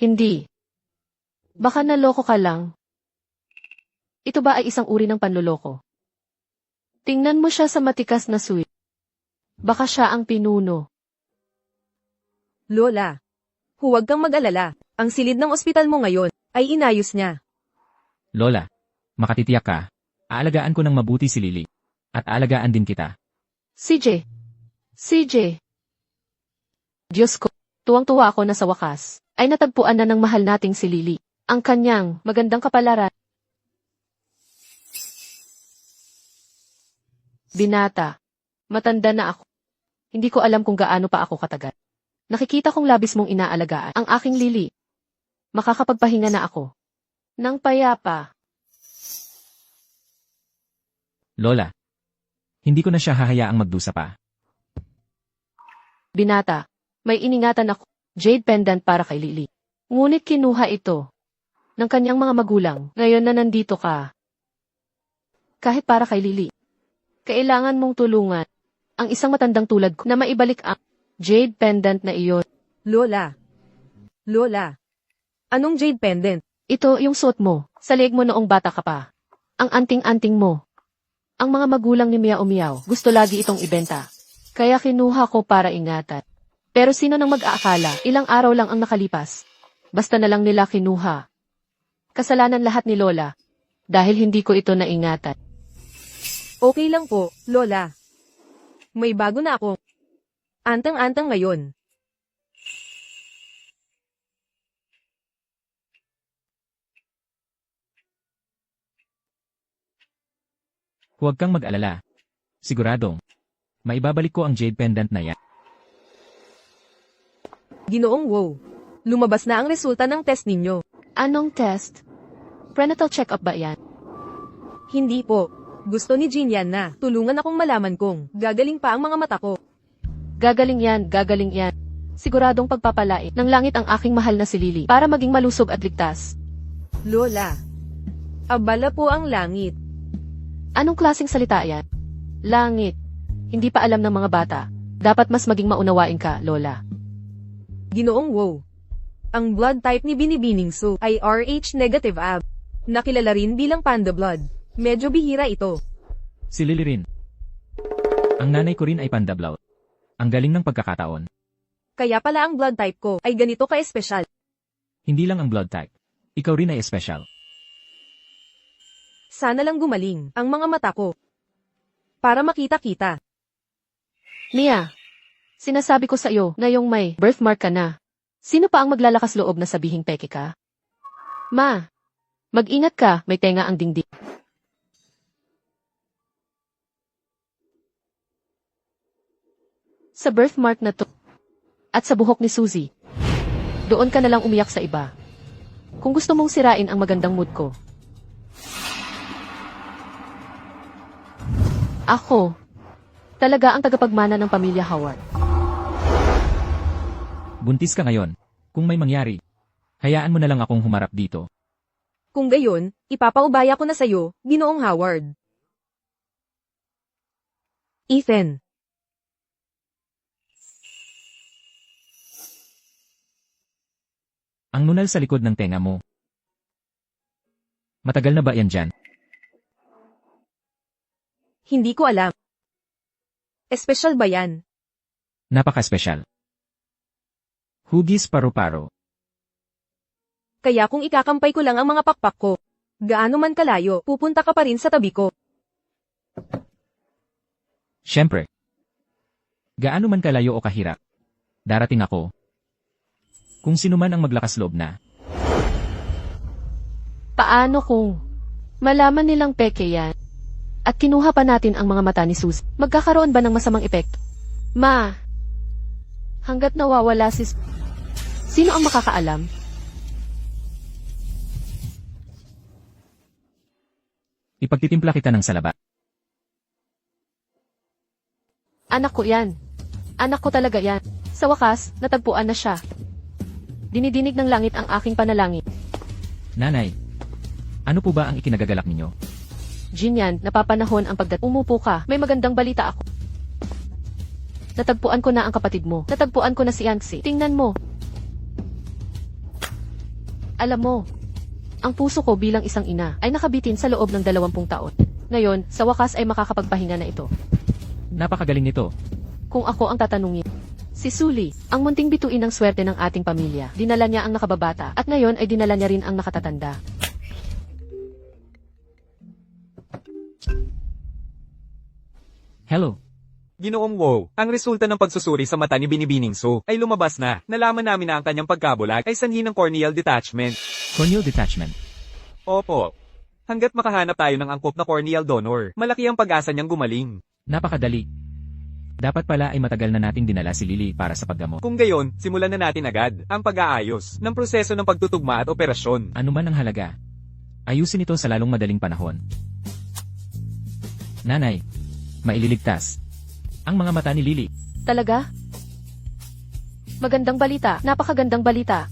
Hindi. Baka naloko ka lang. Ito ba ay isang uri ng panloloko? Tingnan mo siya sa matikas na suit. Baka siya ang pinuno. Lola, huwag kang mag-alala. Ang silid ng ospital mo ngayon ay inayos niya. Lola, makatitiyak ka. Aalagaan ko ng mabuti si Lily. At aalagaan din kita. CJ. CJ. Diyos ko, tuwang-tuwa ako na sa wakas ay natagpuan na ng mahal nating si Lily. Ang kanyang magandang kapalaran. Binata. Matanda na ako. Hindi ko alam kung gaano pa ako katagal. Nakikita kong labis mong inaalagaan ang aking Lily. Makakapagpahinga na ako. Nang payapa. Lola, hindi ko na siya hahayaang magdusa pa. Binata. May iningatan ako. Jade pendant para kay Lily. Ngunit kinuha ito ng kanyang mga magulang ngayon na nandito ka. Kahit para kay Lily. Kailangan mong tulungan ang isang matandang tulad ko na maibalik ang jade pendant na iyon. Lola. Lola. Anong jade pendant? Ito yung suot mo sa leeg mo noong bata ka pa. Ang anting-anting mo. Ang mga magulang ni Miao Miao gusto lagi itong ibenta. Kaya kinuha ko para ingatan. Pero sino nang mag-aakala, ilang araw lang ang nakalipas. Basta na lang nila kinuha. Kasalanan lahat ni Lola. Dahil hindi ko ito naingatan. Okay lang po, Lola. May bago na ako. Antang-antang ngayon. Huwag kang mag-alala. Siguradong, maibabalik ko ang jade pendant na yan. Ginoong wow. Lumabas na ang resulta ng test ninyo. Anong test? Prenatal check-up ba yan? Hindi po. Gusto ni Jean yan na tulungan akong malaman kung gagaling pa ang mga mata ko. Gagaling yan, gagaling yan. Siguradong pagpapalain ng langit ang aking mahal na si Lily para maging malusog at ligtas. Lola. Abala po ang langit. Anong klaseng salita yan? Langit. Hindi pa alam ng mga bata. Dapat mas maging maunawain ka, Lola. Ginoong wow. Ang blood type ni Binibining Su ay RH negative AB. Nakilala rin bilang panda blood. Medyo bihira ito. Si Lily rin. Ang nanay ko rin ay pandablaw. Ang galing ng pagkakataon. Kaya pala ang blood type ko ay ganito ka-espesyal. Hindi lang ang blood type. Ikaw rin ay special. Sana lang gumaling ang mga mata ko. Para makita-kita. Mia, sinasabi ko sa iyo na yung may birthmark ka na. Sino pa ang maglalakas loob na sabihing peke ka? Ma, mag-ingat ka, may tenga ang dingding. Sa birthmark na to, at sa buhok ni Suzy, doon ka na lang umiyak sa iba. Kung gusto mong sirain ang magandang mood ko. Ako, talaga ang tagapagmana ng pamilya Howard. Buntis ka ngayon. Kung may mangyari, hayaan mo na lang akong humarap dito. Kung gayon, ipapaubaya ko na sa'yo, Ginoong Howard. Ethan. Ang nunal sa likod ng tenga mo. Matagal na ba yan dyan? Hindi ko alam. Espesyal ba yan? Napaka-special. Hugis paru-paro. Kaya kung ikakampay ko lang ang mga pakpak ko, gaano man kalayo, pupunta ka pa rin sa tabi ko. Siyempre. Gaano man kalayo o kahirap. Darating ako. Kung sino man ang maglakas loob na. Paano kung malaman nilang peke yan? At kinuha pa natin ang mga mata ni Suzy. Magkakaroon ba ng masamang epekto? Ma, hanggat nawawala si sino ang makakaalam? Ipagtitimpla kita ng salaba. Anak ko yan. Anak ko talaga yan. Sa wakas, natagpuan na siya. Dinidinig ng langit ang aking panalangin. Nanay, ano po ba ang ikinagagalak ninyo? Jinyan, napapanahon ang umupo ka. May magandang balita ako. Natagpuan ko na ang kapatid mo. Natagpuan ko na si Yanxi. Tingnan mo. Alam mo, ang puso ko bilang isang ina ay nakabitin sa loob ng 20 taon. Ngayon, sa wakas ay makakapagpahinga na ito. Napakagaling nito. Kung ako ang tatanungin, si Suli, ang munting bituin ng swerte ng ating pamilya. Dinala niya ang nakababata at ngayon ay dinala niya rin ang nakatatanda. Hello. Ginoong Wow, ang resulta ng pagsusuri sa mata ni Binibining Su ay lumabas na. Nalaman namin na ang kanyang pagkabulag ay sanhi ng corneal detachment. Corneal detachment. Opo. Hanggat makahanap tayo ng angkop na corneal donor, malaki ang pag-asa niyang gumaling. Napakadali. Dapat pala ay matagal na nating dinala si Lily para sa paggamot. Kung gayon, simulan na natin agad ang pag-aayos ng proseso ng pagtutugma at operasyon. Ano man ang halaga. Ayusin ito sa lalong madaling panahon. Nanay, maililigtas ang mga mata ni Lily. Talaga? Magandang balita, napakagandang balita.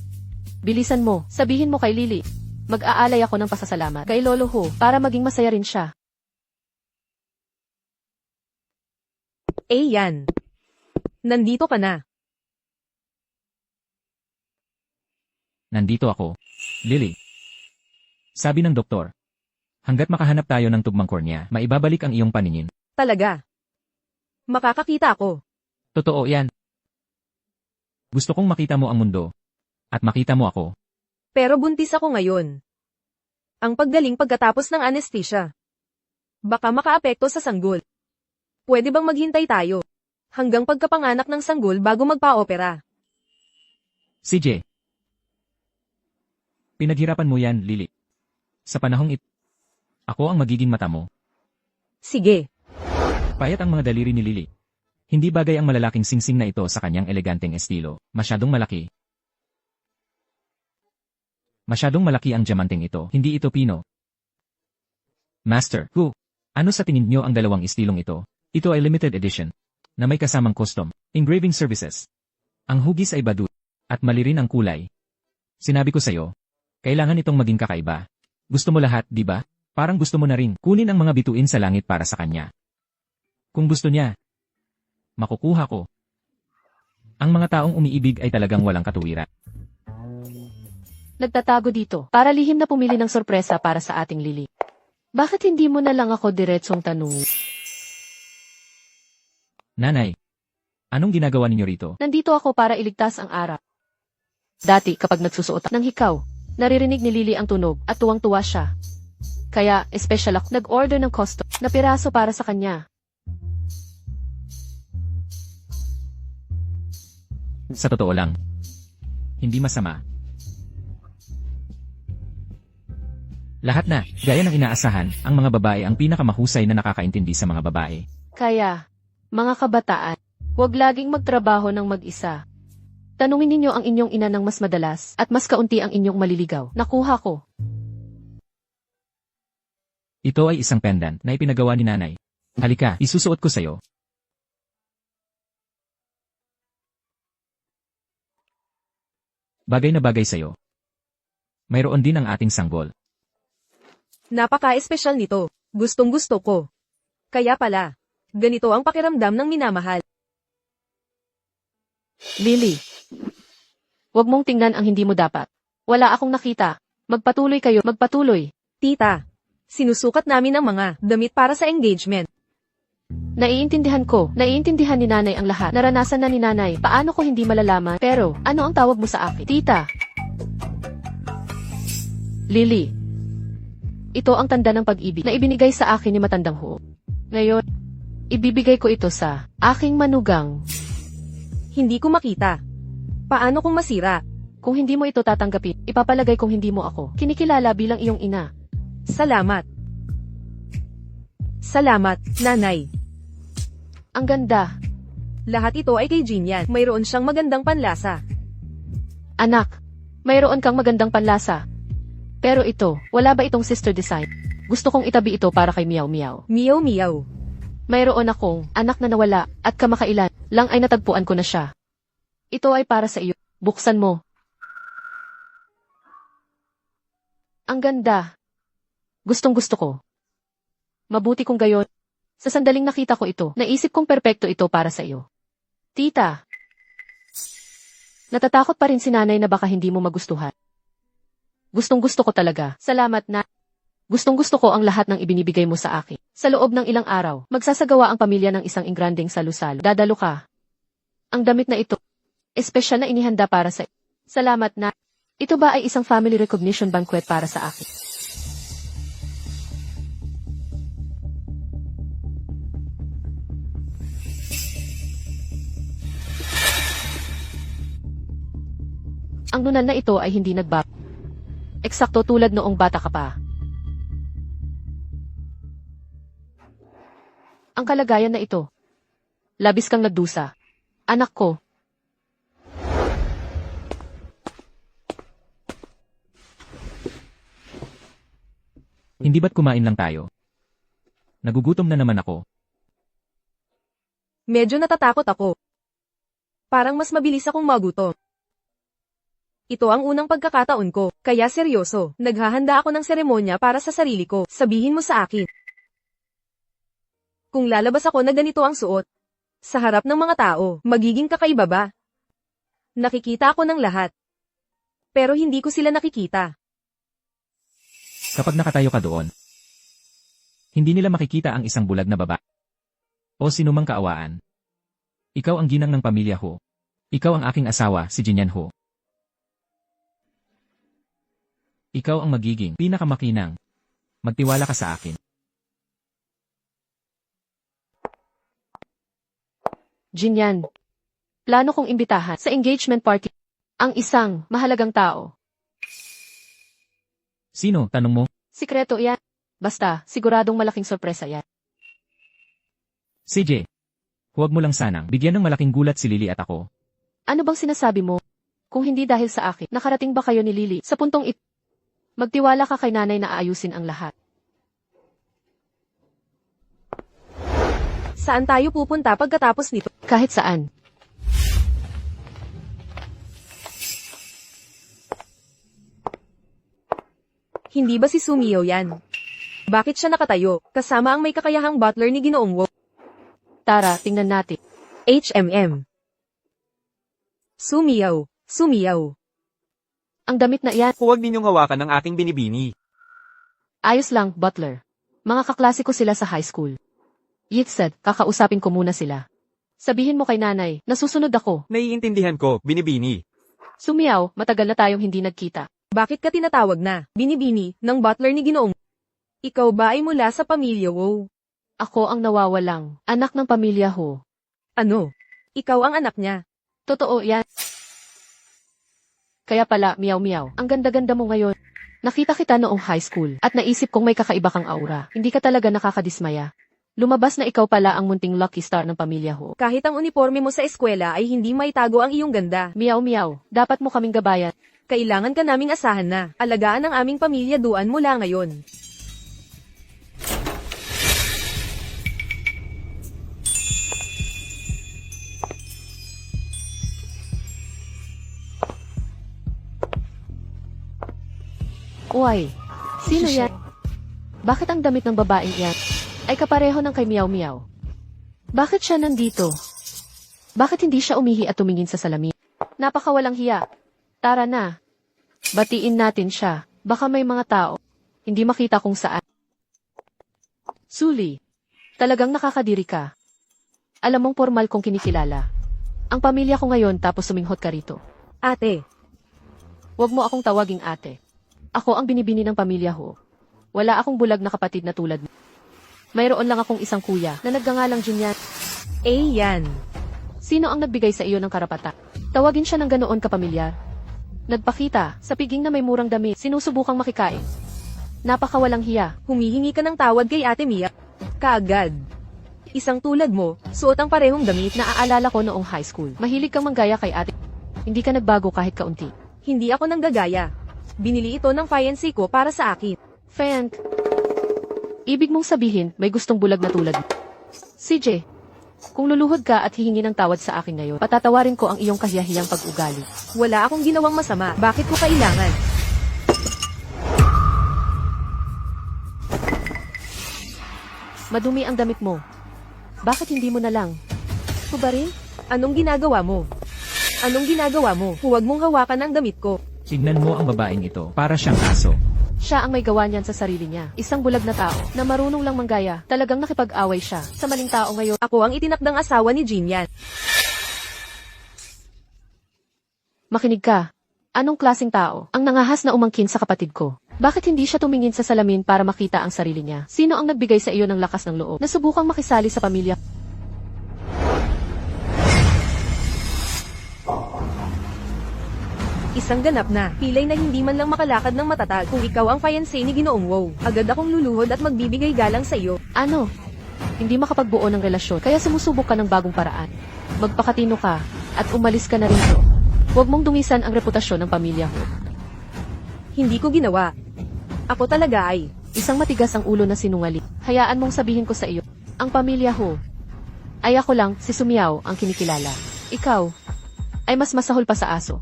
Bilisan mo, sabihin mo kay Lily. Mag-aalay ako ng pasasalamat kay Lolo Ho para maging masaya rin siya. Yan. Nandito ka na. Nandito ako. Lily. Sabi ng doktor, hanggat makahanap tayo ng tugmang kornea, maibabalik ang iyong paningin. Talaga. Makakakita ako. Totoo yan. Gusto kong makita mo ang mundo. At makita mo ako. Pero buntis ako ngayon. Ang paggaling pagkatapos ng anesthesia. Baka makaapekto sa sanggol. Pwede bang maghintay tayo? Hanggang pagkapanganak ng sanggol bago magpa-opera. CJ. Pinaghirapan mo yan, Lily. Sa panahong ako ang magiging mata mo. Sige. Payat ang mga daliri ni Lily. Hindi bagay ang malalaking singsing na ito sa kanyang eleganteng estilo. Masyadong malaki. Masyadong malaki ang diamanteng ito. Hindi ito pino. Master, ano sa tingin niyo ang dalawang estilong ito? Ito ay limited edition, na may kasamang custom engraving services. Ang hugis ay badut, at mali rin ang kulay. Sinabi ko sa'yo, kailangan itong maging kakaiba. Gusto mo lahat, di ba? Parang gusto mo na rin kunin ang mga bituin sa langit para sa kanya. Kung gusto niya, makukuha ko. Ang mga taong umiibig ay talagang walang katuwiran. Nagtatago dito para lihim na pumili ng sorpresa para sa ating Lily. Bakit hindi mo na lang ako diretsong tanungin? Nanay, anong ginagawa ninyo rito? Nandito ako para iligtas ang araw. Dati kapag nagsusuot ng hikaw, naririnig ni Lily ang tunog at tuwang-tuwa siya. Kaya, espesyal ako nag-order ng custom na piraso para sa kanya. Sa totoo lang, hindi masama. Lahat na, gaya ng inaasahan, ang mga babae ang pinakamahusay na nakakaintindi sa mga babae. Kaya, mga kabataan, huwag laging magtrabaho ng mag-isa. Tanungin ninyo ang inyong ina ng mas madalas at mas kaunti ang inyong maliligaw. Nakuha ko. Ito ay isang pendant na ipinagawa ni nanay. Halika, isusuot ko sa'yo. Bagay na bagay sa'yo. Mayroon din ang ating sanggol. Napaka-espesyal nito. Gustong-gusto ko. Kaya pala, ganito ang pakiramdam ng minamahal. Lily, huwag mong tingnan ang hindi mo dapat. Wala akong nakita. Magpatuloy kayo, magpatuloy. Tita, sinusukat namin ang mga damit para sa engagement. Naiintindihan ni nanay ang lahat. Naranasan na ni nanay. Paano ko hindi malalaman? Pero, ano ang tawag mo sa akin? Tita. Lily. Ito ang tanda ng pag-ibig na ibinigay sa akin ni Matandang Ho. Ngayon, ibibigay ko ito sa aking manugang. Hindi ko makita. Paano kung masira? Kung hindi mo ito tatanggapin, ipapalagay kong hindi mo ako kinikilala bilang iyong ina. Salamat. Salamat, nanay. Ang ganda. Lahat ito ay kay Jinyan. Mayroon siyang magandang panlasa. Anak, mayroon kang magandang panlasa. Pero ito, wala ba itong sister design? Gusto kong itabi ito para kay Meow Meow. Meow Meow. Mayroon akong anak na nawala at kamakailan lang ay natagpuan ko na siya. Ito ay para sa iyo. Buksan mo. Ang ganda. Gustong gusto ko. Mabuti kung gayon. Sa sandaling nakita ko ito, naisip kong perpekto ito para sa iyo. Tita. Natatakot pa rin si nanay na baka hindi mo magustuhan. Gustong-gusto ko talaga. Salamat na. Gustong-gusto ko ang lahat ng ibinibigay mo sa akin. Sa loob ng ilang araw, magsasagawa ang pamilya ng isang ingranding salusalo. Dadalo ka. Ang damit na ito, espesyal na inihanda para sa... Salamat na. Ito ba ay isang family recognition banquet para sa akin? Ang nunal na ito ay hindi nagbago. Eksakto tulad noong bata ka pa. Ang kalagayan na ito. Labis kang nagdusa. Anak ko. Hindi ba't kumain lang tayo? Nagugutom na naman ako. Medyo natatakot ako. Parang mas mabilis akong magutom. Ito ang unang pagkakataon ko, kaya seryoso. Naghahanda ako ng seremonya para sa sarili ko. Sabihin mo sa akin. Kung lalabas ako na ganito ang suot, sa harap ng mga tao, magiging kakaiba ba? Nakikita ako ng lahat. Pero hindi ko sila nakikita. Kapag nakatayo ka doon, hindi nila makikita ang isang bulag na baba. O sinumang kaawaan. Ikaw ang ginang ng pamilya Ho. Ikaw ang aking asawa, si Jinyan Ho. Ikaw ang magiging pinakamakinang. Magtiwala ka sa akin. Jinyan. Plano kong imbitahan sa engagement party ang isang mahalagang tao. Sino, tanong mo? Sikreto yan. Basta, siguradong malaking sorpresa yan. CJ. Huwag mo lang sanang bigyan ng malaking gulat si Lily at ako. Ano bang sinasabi mo? Kung hindi dahil sa akin, nakarating ba kayo ni Lily sa puntong ito? Magtiwala ka kay nanay na aayusin ang lahat. Saan tayo pupunta pagkatapos nito? Kahit saan. Hindi ba si Sumio yan? Bakit siya nakatayo, kasama ang may kakayahang butler ni Ginoong Wo? Tara, tingnan natin. HMM. Sumiyaw, sumiyaw. Ang damit na iyan, Huwag ninyong hawakan ang aking binibini. ayos lang, butler. Mga kaklase ko sila sa high school. Yitset, kakausapin ko muna sila. Sabihin mo kay nanay, nasusunod ako. Naiintindihan ko, binibini. Sumiyaw, matagal na tayong hindi nagkita. Bakit ka tinatawag na, binibini, ng butler ni Ginoong? Ikaw ba ay mula sa pamilya Wo? Ako ang nawawalang, anak ng pamilya Ho. Ano? Ikaw ang anak niya. Totoo yan. Kaya pala, miyaw-miyaw, ang ganda-ganda mo ngayon. Nakita kita noong high school, at naisip kong may kakaiba kang aura. Hindi ka talaga nakakadismaya. Lumabas na ikaw pala ang munting lucky star ng pamilya Ho. Kahit ang uniforme mo sa eskwela ay hindi maitago ang iyong ganda. Miyaw-miyaw, dapat mo kaming gabayan. Kailangan ka naming asahan na. Alagaan ang aming pamilya duan mula ngayon. Uy, sino yan? Bakit ang damit ng babaeng yan ay kapareho ng kay Miyaw Miyaw? Bakit siya nandito? Bakit hindi siya umihi at tumingin sa salamin? Napakawalang hiya. Tara na. Batiin natin siya. Baka may mga tao. Hindi makita kung saan. Suli. Talagang nakakadiri ka. Alam mong formal kong kinikilala. Ang pamilya ko ngayon tapos suminghot ka rito. Ate, Huwag mo akong tawaging ate. Ako ang binibini ng pamilya Ho. Wala akong bulag na kapatid na tulad mo. Mayroon lang akong isang kuya na nagngangalang Jinyan. yan. Sino ang nagbigay sa iyo ng karapatan? Tawagin siya ng ganoon kapamilyar. Nagpakita sa piging na may murang damit, sinusubukang makikain. Napakawalang hiya. Humihingi ka ng tawad kay Ate Mia. Kaagad. Isang tulad mo, suot ang parehong damit na Naaalala ko noong high school. Mahilig kang manggaya kay ate. Hindi ka nagbago kahit kaunti. hindi ako nanggagaya. Binili ito ng fiancé ko para sa akin. Frank, ibig mong sabihin may gustong bulag na tulad mo. CJ, kung luluhod ka at hihingi ng tawad sa akin ngayon, patatawarin ko ang iyong kahiyahiyang pag-ugali. Wala akong ginawang masama. Bakit ko kailangan? Madumi ang damit mo. Bakit hindi mo na lang? Hubarin? Anong ginagawa mo? Anong ginagawa mo? Huwag mong hawakan ang damit ko. Tignan mo ang babaeng ito, para siyang aso. Siya ang may gawa niyan sa sarili niya. Isang bulag na tao na marunong lang manggaya. Talagang nakipag-away siya sa maling tao ngayon. Ako ang itinakdang asawa ni Jinyan. Makinig ka. Anong klaseng tao ang nangahas na umangkin sa kapatid ko? Bakit hindi siya tumingin sa salamin para makita ang sarili niya? Sino ang nagbigay sa iyo ng lakas ng loob na subukang makisali sa pamilya? Isang ganap na, pilay na hindi man lang makalakad ng matatag. Kung ikaw ang fiancé ni Ginoong Wow, agad akong luluhod at magbibigay galang sa iyo. Ano? Hindi makapagbuo ng relasyon, kaya sumusubok ka ng bagong paraan. Magpakatino ka, at umalis ka na rito. Huwag mong dumisan ang reputasyon ng pamilya ko. Hindi ko ginawa. Ako talaga ay. Isang matigas ang ulo na sinungaling. Hayaan mong sabihin ko sa iyo, ang pamilya ko, ay ako lang, si Sumiao, ang kinikilala. Ikaw, ay mas masahol pa sa aso.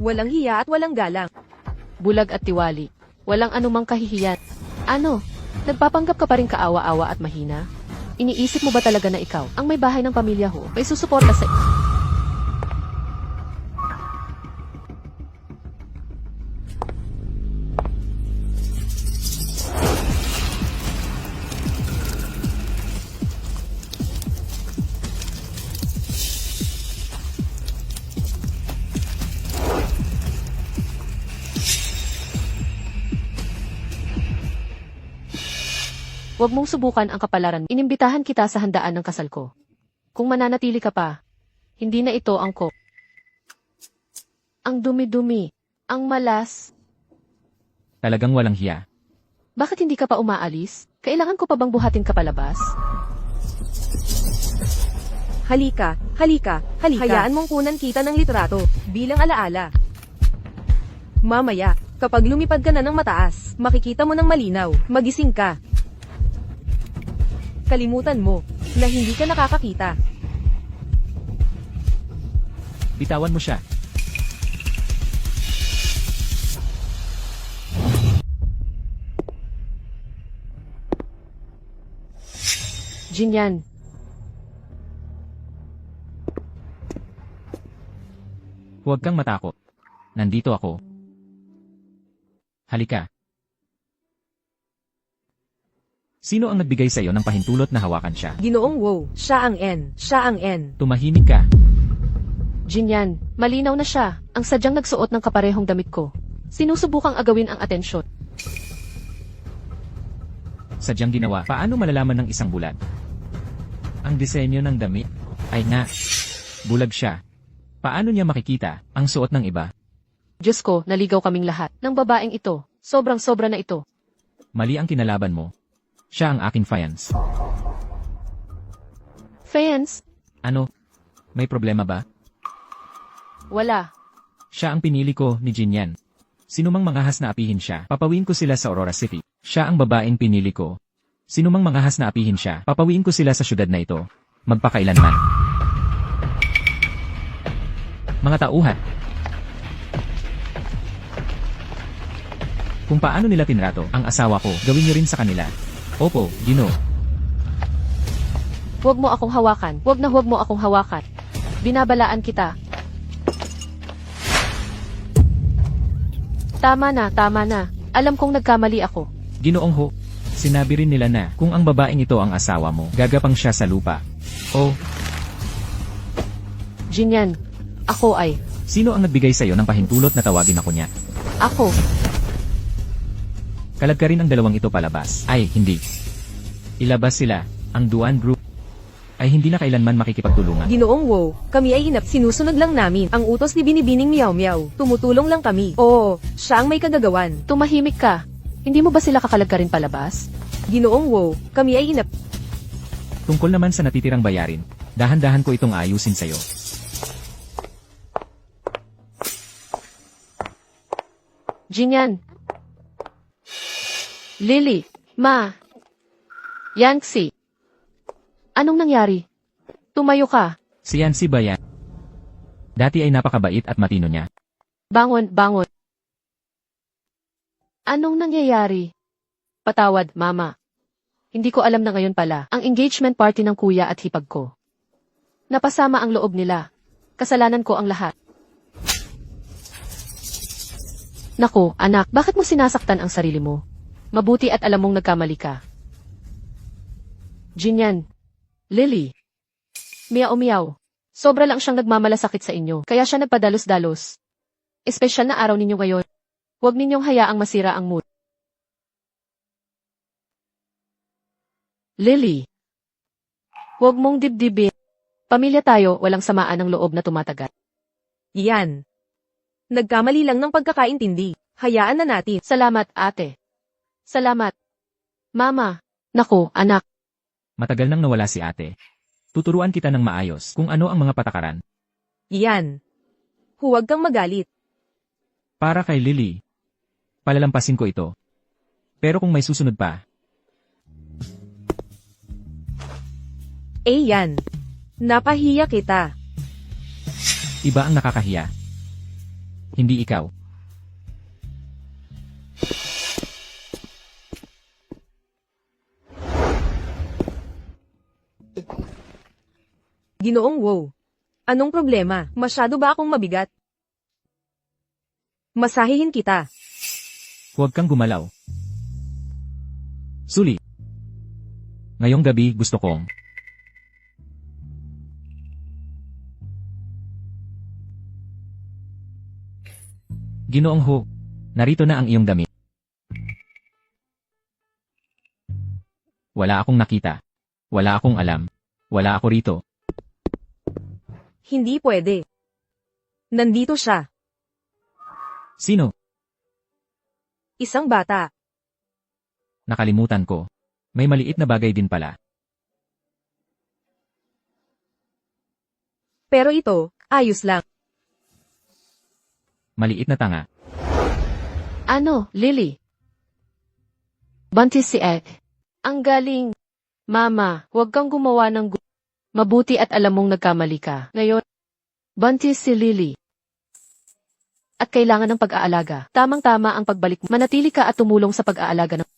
Walang hiya at walang galang. Bulag at tiwali. Walang anumang kahihiyan. Ano? Nagpapanggap ka pa rin kaawa-awa at mahina? Iniisip mo ba talaga na ikaw, ang may bahay ng pamilya ho, may susuporta sa... Huwag mong subukan ang kapalaran. Inimbitahan kita sa handaan ng kasal ko. Kung mananatili ka pa, hindi na ito ang ko. Ang dumi-dumi. Ang malas. Talagang walang hiya. Bakit hindi ka pa umaalis? Kailangan ko pa bang buhatin ka palabas? Halika, halika, halika. Hayaan mong kunan kita ng litrato, bilang alaala. Mamaya, kapag lumipad ka na ng mataas, makikita mo ng malinaw, magising ka. Kalimutan mo, na hindi ka nakakakita. Bitawan mo siya. Jinyan. Huwag kang matakot. Nandito ako. Halika. Sino ang nagbigay sa iyo ng pahintulot na hawakan siya? Ginoong Wow, siya ang N, siya ang N. Tumahimik ka. Jinyan, malinaw na siya, ang sadyang nagsuot ng kaparehong damit ko. Sinusubukang agawin ang atensyon. Sadyang ginawa. Paano malalaman ng isang bulag? Ang disenyo ng damit? Ay nga. Bulag siya. Paano niya makikita ang suot ng iba? Diyos ko, naligaw kaming lahat ng babaeng ito. Sobrang-sobra na ito. Mali ang kinalaban mo. Siya ang aking fiance. Fans? Ano? May problema ba? Wala. Siya ang pinili ko ni Jinyan. Sinumang mangahas na apihin siya, papawin ko sila sa Aurora City. Siya ang babaeng pinili ko. Sinumang mangahas na apihin siya, papawin ko sila sa syudad na ito. Magpakailanman. Mga tauhan. Kung paano nila tinrato ang asawa ko, gawin niyo rin sa kanila. Opo, Gino. Huwag mo akong hawakan. Huwag mo akong hawakan. Binabalaan kita. Tama na. Alam kong nagkamali ako. Ginoong ho. Sinabi rin nila na kung ang babaeng ito ang asawa mo, gagapang siya sa lupa. Oh, Jinyan, ako ay. sino ang nagbigay sa iyo ng pahintulot na tawagin ako niya? Ako. Kalag ka rin ang dalawang ito palabas. Ay, hindi. Ilabas sila, ang Duan Group. Ay hindi na kailanman makikipagtulungan. Ginoong Wow, kami ay inap, sinusunod lang namin ang utos ni Binibining Meow Meow. Tumutulong lang kami. Oo, siya ang may kagagawan. Tumahimik ka. Hindi mo ba sila kakalag ka rin palabas? Ginoong Wow, kami ay inap. Tungkol naman sa natitirang bayarin, dahan-dahan ko itong ayusin sa'yo. Jinyan. Lily. Ma. Yanxi. Anong nangyari? Tumayo ka. Si Yancy ba yan? Dati ay napakabait at matino niya. Bangon. Anong nangyayari? Patawad, Mama. Hindi ko alam na ngayon pala ang engagement party ng kuya at hipag ko. Napasama ang loob nila. Kasalanan ko ang lahat. Naku, anak, bakit mo sinasaktan ang sarili mo? Mabuti at alam mong nagkamali ka. Jinyan. Lily. Miyaw-miyaw. Sobra lang siyang nagmamalasakit sa inyo, kaya siya nagpadalos-dalos. Espesyal na araw ninyo ngayon. Huwag ninyong hayaang masira ang mood. Lily. Huwag mong dibdibin. Pamilya tayo, walang samaan ng loob na tumatagal. Yan. Nagkamali lang ng pagkakaintindi. Hayaan na natin. Salamat, ate. Salamat. Mama. Naku, anak. Matagal nang nawala si ate. Tuturuan kita ng maayos kung ano ang mga patakaran. Yan. Huwag kang magalit. Para kay Lily. Palalampasin ko ito. Pero kung may susunod pa, Yan. Napahiya kita. iba ang nakakahiya. Hindi ikaw. Ginoong wow. Anong problema? Masyado ba akong mabigat? Masahihin kita. Huwag kang gumalaw. Suli. Ngayong gabi gusto kong Ginoong Ho, narito na ang iyong damit. Wala akong nakita. Wala akong alam. Wala ako rito. Hindi pwede. Nandito siya. Sino? Isang bata. Nakalimutan ko. May maliit na bagay din pala. Pero ito, ayos lang. Maliit na tanga. Ano, Lily? Buntis si Ed. Ang galing. Mama, huwag kang gumawa ng mabuti at alam mong nagkamali ka. Ngayon, buntis si Lily. At kailangan ng pag-aalaga. Tamang-tama ang pagbalik mo. Manatili ka at tumulong sa pag-aalaga ng...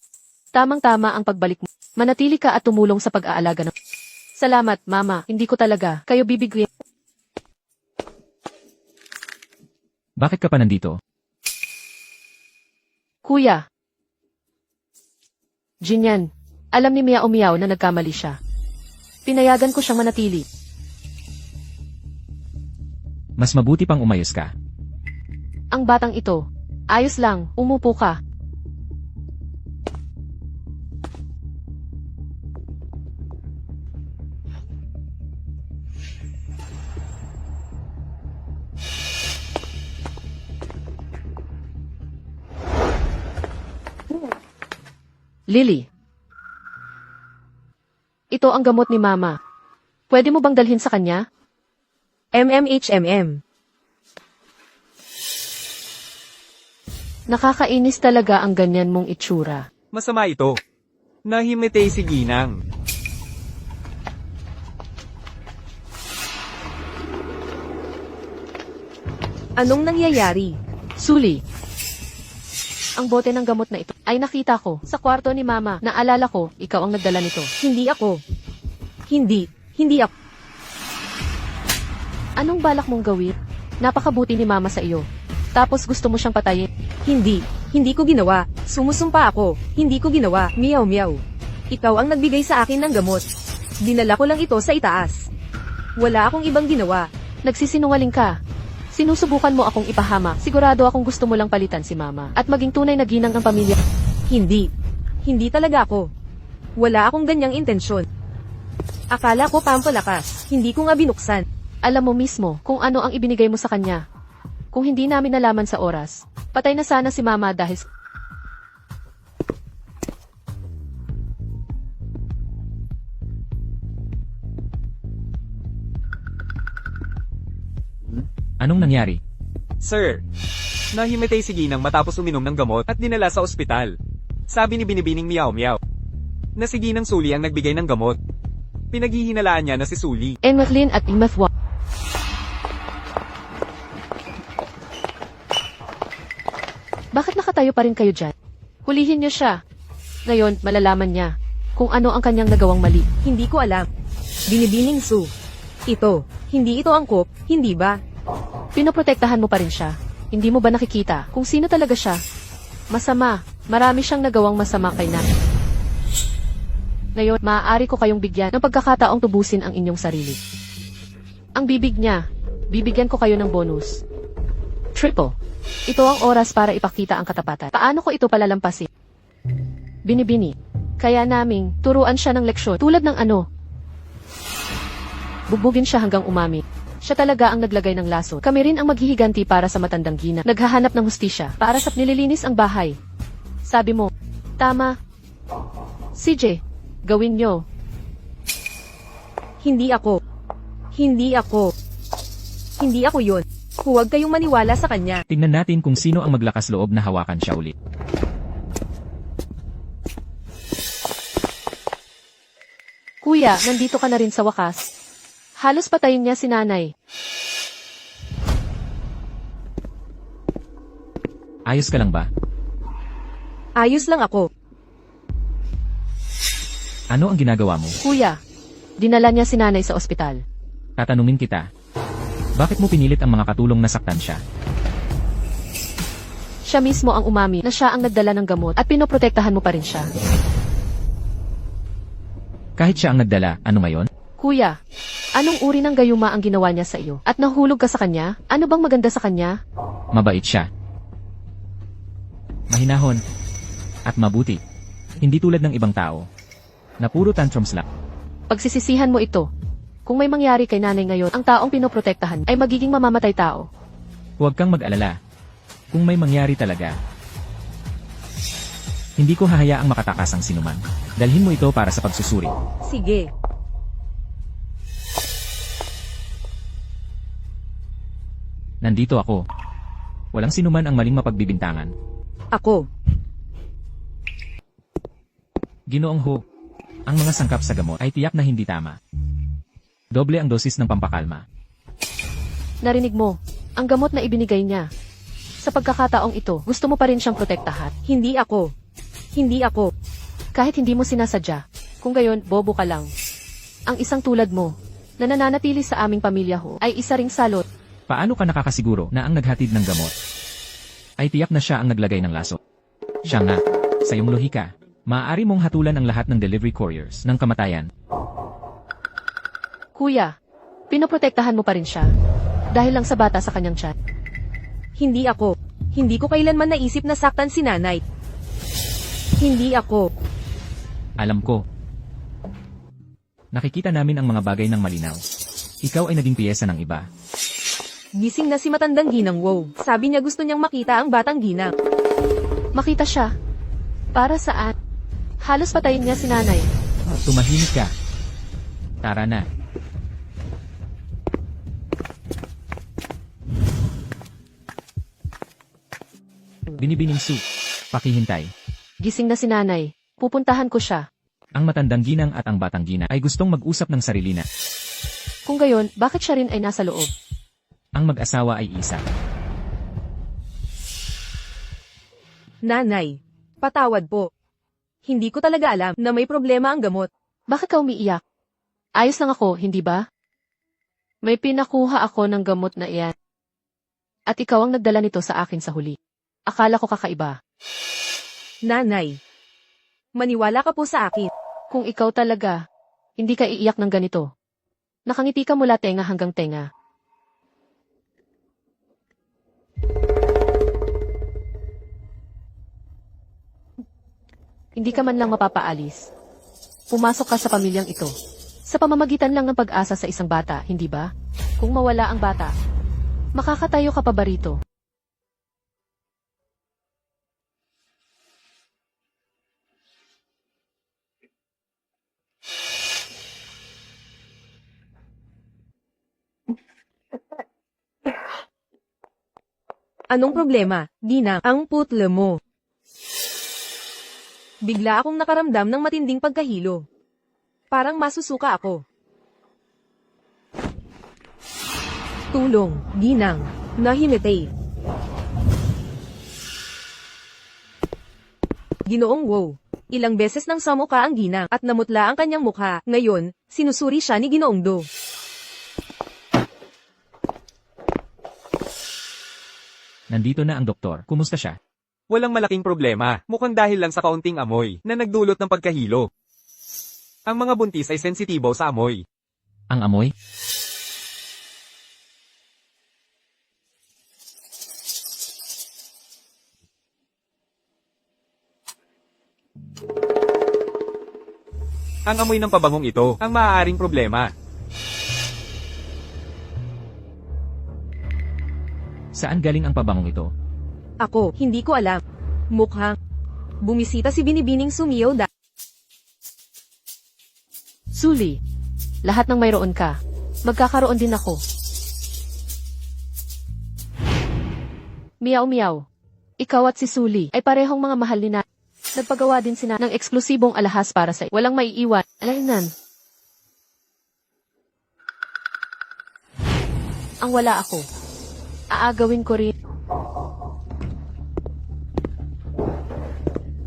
Tamang-tama ang pagbalik mo. Manatili ka at tumulong sa pag-aalaga ng... Salamat, Mama. Hindi ko talaga. Kayo bibigyan. Bakit ka pa nandito? Kuya. Jinyan. Alam ni Miyaw na nagkamali siya. Pinayagan ko siyang manatili. Mas mabuti pang umayos ka. Ang batang ito. Ayos lang, umupo ka. Lily. Ito ang gamot ni Mama. Pwede mo bang dalhin sa kanya? MMHMM. Nakakainis talaga ang ganyan mong itsura. Masama ito. Nahimitay si Ginang. Anong nangyayari? Suli. Ang bote ng gamot na ito ay nakita ko sa kwarto ni Mama. Naalala ko, ikaw ang nagdala nito. Hindi ako. Hindi ako. Anong balak mong gawin? Napakabuti ni Mama sa iyo. Tapos gusto mo siyang patayin. Hindi ko ginawa. Sumusumpa ako. Hindi ko ginawa. Miyaw. Ikaw ang nagbigay sa akin ng gamot. Dinala ko lang ito sa itaas. Wala akong ibang ginawa. Nagsisinungaling ka. Sinusubukan mo akong ipahama. Sigurado akong gusto mo lang palitan si Mama at maging tunay na ginang ng pamilya. Hindi talaga ako. Wala akong ganyang intensyon. Akala ko pampalakas. Hindi ko nga binuksan. Alam mo mismo kung ano ang ibinigay mo sa kanya. Kung hindi namin nalaman sa oras, patay na sana si Mama dahil Anong nangyari? Sir, nahimitay si Ginang matapos uminom ng gamot at dinala sa ospital. Sabi ni Binibining Miyaw na si Ginang Suli ang nagbigay ng gamot. Pinaghihinalaan niya na si Suli. Enmatlin at Imathwa. Bakit nakatayo pa rin kayo dyan? Hulihin niyo siya. Ngayon, malalaman niya kung ano ang kanyang nagawang mali. Hindi ko alam. Binibining Su. Hindi ito angkop, hindi ba? Pinoprotektahan mo pa rin siya. Hindi mo ba nakikita kung sino talaga siya? Masama. Marami siyang nagawang masama kay Nan. Ngayon, maaari ko kayong bigyan ng pagkakataong tubusin ang inyong sarili. Ang bibig niya, bibigyan ko kayo ng bonus. Triple. Ito ang oras para ipakita ang katapatan. Paano ko ito palalampasin? Binibini. Kaya naming turuan siya ng leksyon tulad ng ano. Bugbugin siya hanggang umami. Siya talaga ang naglagay ng laso. Kami rin ang maghihiganti para sa matandang gina. Naghahanap ng hustisya para sa nililinis ang bahay. Sabi mo, tama. CJ, gawin nyo. Hindi ako. Hindi ako yun. Huwag kayong maniwala sa kanya. Tingnan natin kung sino ang maglakas loob na hawakan siya ulit. Kuya, nandito ka na rin sa wakas. Halos patayin niya si nanay. Ayos ka lang ba? Ayos lang ako. Ano ang ginagawa mo? Kuya, dinala niya si nanay sa ospital. Tatanungin kita. Bakit mo pinilit ang mga katulong na saktan siya? Siya mismo ang umami na siya ang nagdala ng gamot at pinoprotektahan mo pa rin siya. Kahit siya ang nagdala, ano ngayon? Kuya, anong uri ng gayuma ang ginawa niya sa iyo? At nahulog ka sa kanya? Ano bang maganda sa kanya? Mabait siya. Mahinahon. At mabuti. Hindi tulad ng ibang tao. Na puro tantrums lang. Pagsisisihan mo ito. Kung may mangyari kay nanay ngayon, ang taong pinoprotektahan ay magiging mamamatay tao. Huwag kang mag-alala. Kung may mangyari talaga, hindi ko hahayaang makatakas ang sinuman. Dalhin mo ito para sa pagsusuri. Sige. Nandito ako. Walang sinuman ang maling mapagbibintangan. Ako. Ginoong Ho, ang mga sangkap sa gamot ay tiyak na hindi tama. Doble ang dosis ng pampakalma. Narinig mo, ang gamot na ibinigay niya. Sa pagkakataong ito, gusto mo pa rin siyang protektahan. Hindi ako. Kahit hindi mo sinasadya. Kung gayon, bobo ka lang. Ang isang tulad mo, na nananatili sa aming pamilya ho, ay isa ring salot. Paano ka nakakasiguro na ang naghatid ng gamot ay tiyak na siya ang naglagay ng laso? Siya nga, sa iyong lohika, maaari mong hatulan ang lahat ng delivery couriers ng kamatayan. Kuya, pinoprotektahan mo pa rin siya. Dahil lang sa bata sa kanyang tiyan. Hindi ako. Hindi ko kailanman naisip na saktan si nanay. Hindi ako. Alam ko. Nakikita namin ang mga bagay ng malinaw. Ikaw ay naging piyesa ng iba. Gising na si matandang ginang wow. Sabi niya gusto niyang makita ang batang ginang. Makita siya. Para saan? Halos patayin niya si nanay. Tumahimik ka. Tara na. Binibining Su. Pakihintay. Gising na si nanay. Pupuntahan ko siya. Ang matandang ginang at ang batang gina ay gustong mag-usap ng sarili na. Kung gayon, bakit siya rin ay nasa loob? Ang mag-asawa ay isa. Nanay. Patawad po. Hindi ko talaga alam na may problema ang gamot. Bakit ka umiiyak? Ayos lang ako, hindi ba? May pinakuha ako ng gamot na iyan. At ikaw ang nagdala nito sa akin sa huli. Akala ko kakaiba. Nanay. Maniwala ka po sa akin. Kung ikaw talaga, hindi ka iiyak ng ganito. Nakangiti ka mula tenga hanggang tenga. Hindi ka man lang mapapaalis. Pumasok ka sa pamilyang ito. Sa pamamagitan lang ng pag-asa sa isang bata, hindi ba? Kung mawala ang bata, makakatayo ka pa ba rito? Anong problema, ginang? Ang putle mo. Bigla akong nakaramdam ng matinding pagkahilo. Parang masusuka ako. Tulong, ginang. Nahimitay. Ginoong wow. Ilang beses nang samuka ang ginang at namutla ang kanyang mukha. Ngayon, sinusuri siya ni Ginoong Do. Nandito na ang doktor. Kumusta siya? Walang malaking problema, mukhang dahil lang sa kaunting amoy na nagdulot ng pagkahilo. Ang mga buntis ay sensitibo sa amoy. Ang amoy? Ang amoy ng pabangong ito ang maaaring problema. Saan galing ang pabangong ito? Ako, hindi ko alam. Mukhang bumisita si Binibining Sumiyaw Suli, lahat ng mayroon ka, magkakaroon din ako. Miyaw miyaw. Ikaw at si Suli ay parehong mga mahal ni Nanay. Nagpagawa din sina ng eksklusibong alahas para sa walang maiiwan. Alainan. Ang wala ako. Aagawin ko rin.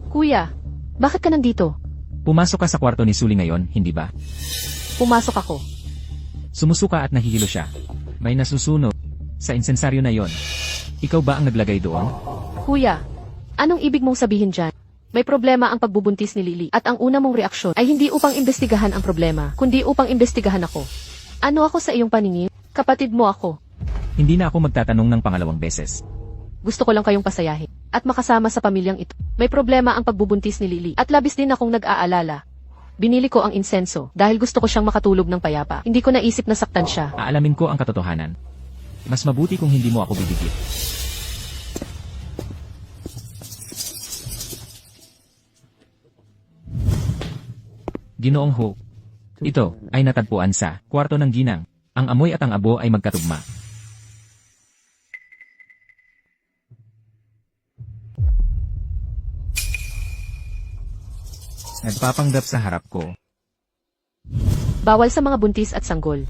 Kuya, bakit ka nandito? Pumasok ka sa kwarto ni Suli ngayon, hindi ba? Pumasok ako. Sumusuka at nahihilo siya. May nasusunog sa insensaryo na yon. Ikaw ba ang naglagay doon? Kuya, anong ibig mong sabihin dyan? May problema ang pagbubuntis ni Lily at ang una mong reaksyon ay hindi upang imbestigahan ang problema, kundi upang imbestigahan ako. Ano ako sa iyong paningin? Kapatid mo ako. Hindi na ako magtatanong ng pangalawang beses. Gusto ko lang kayong pasayahin at makasama sa pamilyang ito. May problema ang pagbubuntis ni Lily at labis din akong nag-aalala. Binili ko ang insenso dahil gusto ko siyang makatulog ng payapa. Hindi ko naisip na saktan siya. Aalamin ko ang katotohanan. Mas mabuti kung hindi mo ako bibigit. Ginoong Ho. Ito ay natagpuan sa kwarto ng ginang. Ang amoy at ang abo ay magkatugma. Nagpapanggap sa harap ko. Bawal sa mga buntis at sanggol.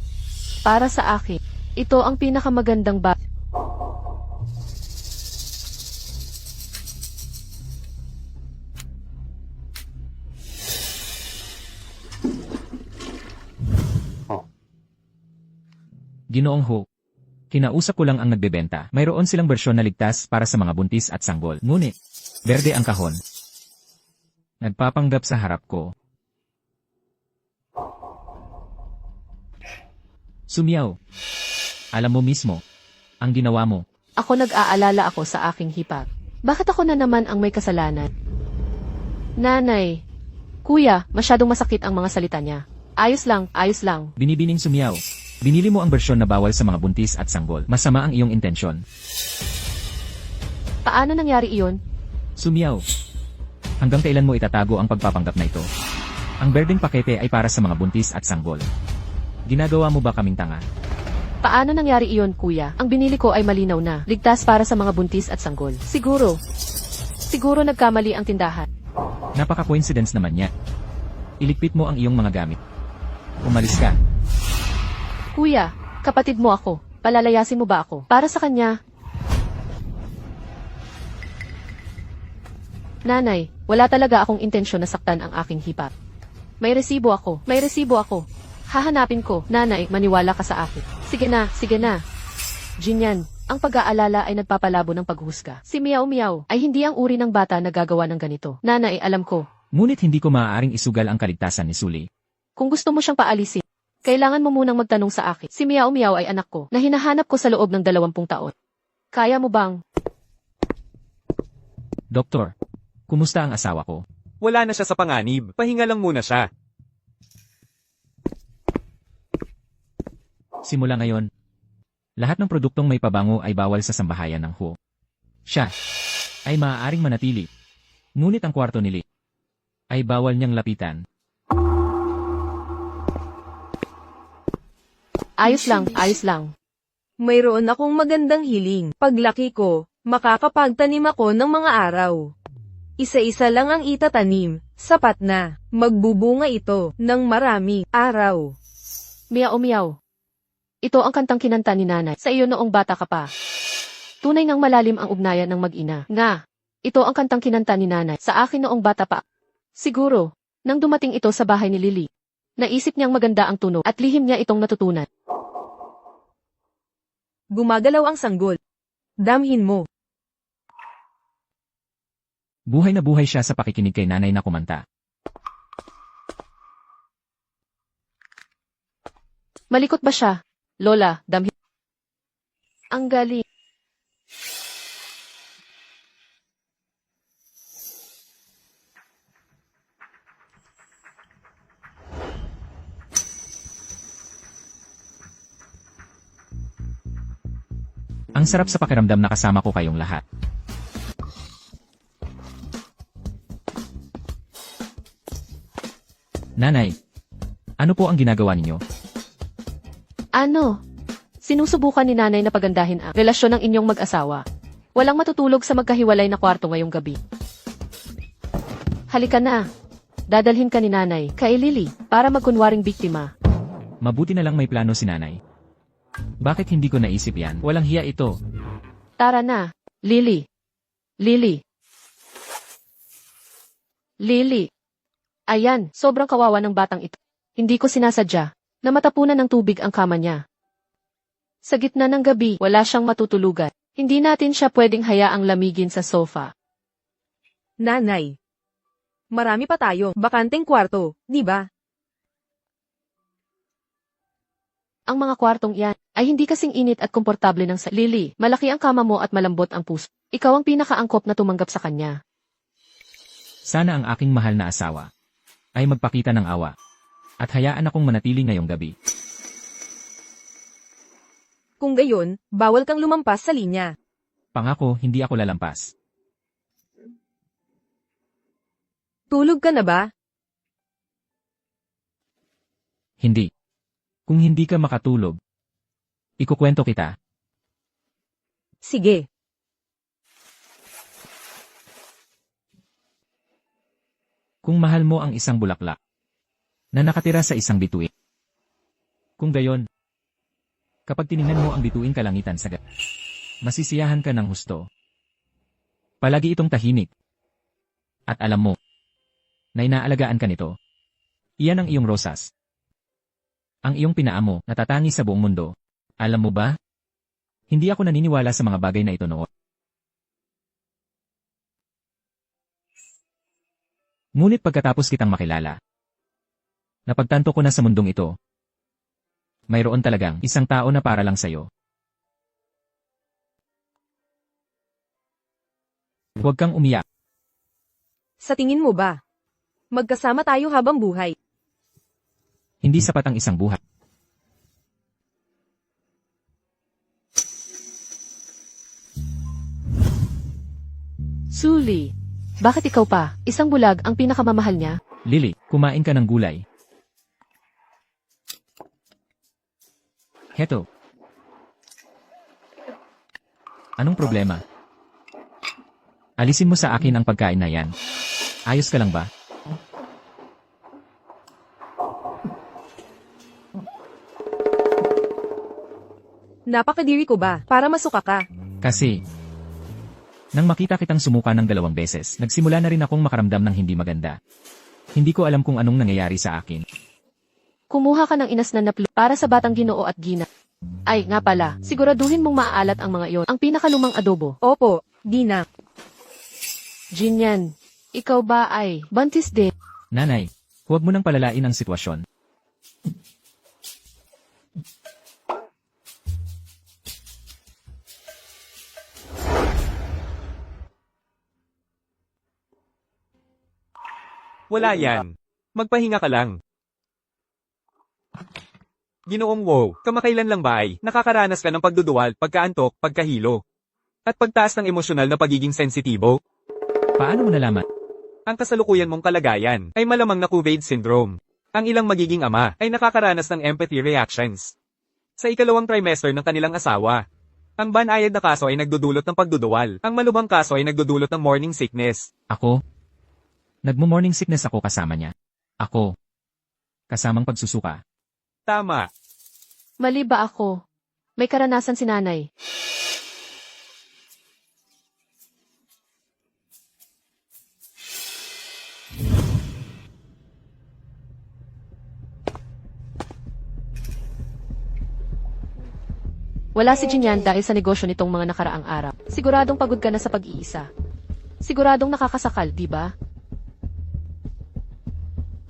Para sa akin, ito ang pinakamagandang Ginoong Ho. Kinausap ko lang ang nagbebenta. Mayroon silang bersyon na ligtas para sa mga buntis at sanggol. Ngunit, berde ang kahon. Nagpapanggap sa harap ko. Sumiyaw. Alam mo mismo, ang ginawa mo. Ako nag-aalala ako sa aking hipag. Bakit ako na naman ang may kasalanan? Nanay. Kuya, masyadong masakit ang mga salita niya. Ayos lang, ayos lang. Binibining Sumiyaw. Binili mo ang bersyon na bawal sa mga buntis at sanggol. Masama ang iyong intensyon. Paano nangyari iyon? Sumiyaw. Hanggang kailan mo itatago ang pagpapanggap na ito? Ang berdeng pakete ay para sa mga buntis at sanggol. Ginagawa mo ba kaming tanga? Paano nangyari iyon, kuya? Ang binili ko ay malinaw na. Ligtas para sa mga buntis at sanggol. Siguro. Siguro nagkamali ang tindahan. Napaka-coincidence naman niya. Iligpit mo ang iyong mga gamit. Umalis ka. Kuya, kapatid mo ako. Palalayasin mo ba ako? Para sa kanya. Nanay, wala talaga akong intensyon na saktan ang aking hipag. May resibo ako. May resibo ako. Hahanapin ko. Nanay, maniwala ka sa akin. Sige na, sige na. Jinyan, ang pag-aalala ay nagpapalabo ng paghusga. Si Miao Miao ay hindi ang uri ng bata na gagawa ng ganito. Nanay, alam ko. Ngunit hindi ko maaaring isugal ang kaligtasan ni Suli. Kung gusto mo siyang paalisin, kailangan mo munang magtanong sa akin. Si Miao Miao ay anak ko na hinahanap ko sa loob ng 20 taon. Kaya mo bang? Doktor, kumusta ang asawa ko? Wala na siya sa panganib, pahinga lang muna siya. Simula ngayon, lahat ng produktong may pabango ay bawal sa sambahayan ng Ho. Siya ay maaaring manatili. Ngunit ang kwarto ni Lee ay bawal niyang lapitan. Ayos lang, ayos lang. Mayroon akong magandang hiling. Paglaki ko, makakapagtanim ako ng mga araw. Isa-isa lang ang itatanim, sapat na. Magbubunga ito ng marami araw. Miao Miao. Ito ang kantang kinanta ni nanay sa iyo noong bata ka pa. Tunay ngang malalim ang ugnayan ng mag-ina. Nga, ito ang kantang kinanta ni nanay sa akin noong bata pa. Siguro, nang dumating ito sa bahay ni Lily, naisip niyang maganda ang tunog at lihim niya itong natutunan. Gumagalaw ang sanggol. Damhin mo. Buhay na buhay siya sa pakikinig kay nanay na kumanta. Malikot ba siya? Lola, damhi. Ang galing. Ang sarap sa pakiramdam na kasama ko kayong lahat. Nanay, ano po ang ginagawa ninyo? Ano? Sinusubukan ni nanay na pagandahin ang relasyon ng inyong mag-asawa. Walang matutulog sa magkahiwalay na kwarto ngayong gabi. Halika na. Dadalhin ka ni nanay kay Lily para magkunwaring biktima. Mabuti na lang may plano si nanay. Bakit hindi ko naisip yan? Walang hiya ito. Tara na. Lily. Lily. Lily. Ayan, sobrang kawawa ng batang ito. Hindi ko sinasadya na matapunan ng tubig ang kama niya. Sa gitna ng gabi, wala siyang matutulugan. Hindi natin siya pwedeng hayaang lamigin sa sofa. Nanay. Marami pa tayo, bakanteng kwarto, di ba? Ang mga kwartong iyan ay hindi kasing init at komportable ng sa Lily. Malaki ang kama mo at malambot ang puso. Ikaw ang pinakaangkop na tumanggap sa kanya. Sana ang aking mahal na asawa ay magpakita ng awa at hayaan akong manatili ngayong gabi. Kung gayon, bawal kang lumampas sa linya. Pangako, hindi ako lalampas. Tulog ka na ba? Hindi. Kung hindi ka makatulog, ikukwento kita. Sige. Kung mahal mo ang isang bulaklak na nakatira sa isang bituin. Kung gayon, kapag tiningnan mo ang bituing kalangitan sa gabi, masisiyahan ka ng husto. Palagi itong tahimik. At alam mo, na inaalagaan ka nito. Iyan ang iyong rosas. Ang iyong pinaamo, natatangi sa buong mundo. Alam mo ba? Hindi ako naniniwala sa mga bagay na ito noon. Ngunit pagkatapos kitang makilala, napagtanto ko na sa mundong ito, mayroon talagang isang tao na para lang sa'yo. Huwag kang umiyak. Sa tingin mo ba? Magkasama tayo habang buhay. Hindi sapat ang isang buhay. Suli. Bakit ikaw pa? Isang bulag ang pinakamamahal niya? Lily, kumain ka ng gulay. Heto. Anong problema? Alisin mo sa akin ang pagkain na yan. Ayos ka lang ba? Napakadiri ko ba, para masuka ka? Kasi, nang makita kitang sumuka ng 2 beses, nagsimula na rin akong makaramdam ng hindi maganda. Hindi ko alam kung anong nangyayari sa akin. Kumuha ka ng inasnan na para sa batang Ginoo at Gina. Ay, nga pala, siguraduhin mong maaalat ang mga iyon. Ang pinakalumang adobo. Opo, Gina. Jinyan, ikaw ba ay buntis din? Nanay, huwag mo nang palalain ang sitwasyon. Wala yan. Magpahinga ka lang. Ginoong Wow, kamakailan lang ba ay nakakaranas ka ng pagduduwal, pagkaantok, pagkahilo, at pagtaas ng emosyonal na pagiging sensitibo? Paano mo nalaman? Ang kasalukuyan mong kalagayan ay malamang na COVID syndrome. Ang ilang magiging ama ay nakakaranas ng empathy reactions. Sa ikalawang trimester ng kanilang asawa, ang banayad na kaso ay nagdudulot ng pagduduwal. Ang malubhang kaso ay nagdudulot ng morning sickness. Ako? Nagmo-morning sickness ako kasama niya. Ako. Kasamang pagsusuka. Tama. Mali ba ako? May karanasan si nanay. Wala si Jinyan dahil sa negosyo nitong mga nakaraang araw. Siguradong pagod ka na sa pag-iisa. Siguradong nakakasakal, di ba?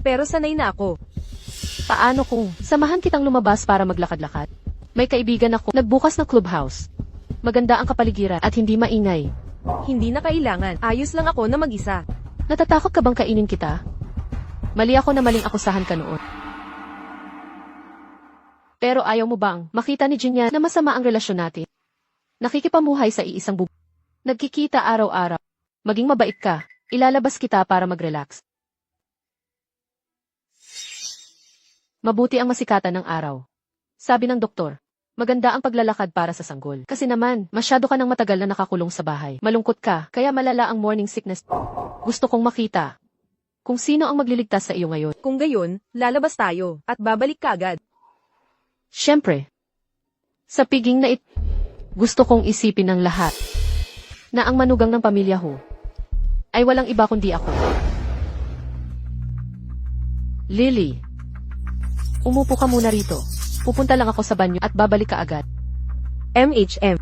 Pero sanay na ako. Paano kung samahan kitang lumabas para maglakad-lakad? May kaibigan ako, nagbukas ng clubhouse. Maganda ang kapaligiran at hindi maingay. Hindi na kailangan. Ayos lang ako na mag-isa. Natatakot ka bang kainin kita? Mali ako na maling akusahan ka noon. Pero ayaw mo bang makita ni Jinya na masama ang relasyon natin? Nakikipamuhay sa iisang bubong. Nagkikita araw-araw. Maging mabait ka. Ilalabas kita para mag-relax. Mabuti ang masikatan ng araw. Sabi ng doktor, maganda ang paglalakad para sa sanggol. Kasi naman, masyado ka nang matagal na nakakulong sa bahay. Malungkot ka, kaya malala ang morning sickness. Gusto kong makita kung sino ang magliligtas sa iyo ngayon. Kung gayon, lalabas tayo at babalik ka agad. Siyempre, sa piging na gusto kong isipin ng lahat na ang manugang ng pamilya Ho ay walang iba kundi ako. Lily, umupo ka muna rito. Pupunta lang ako sa banyo at babalik ka agad. MHM.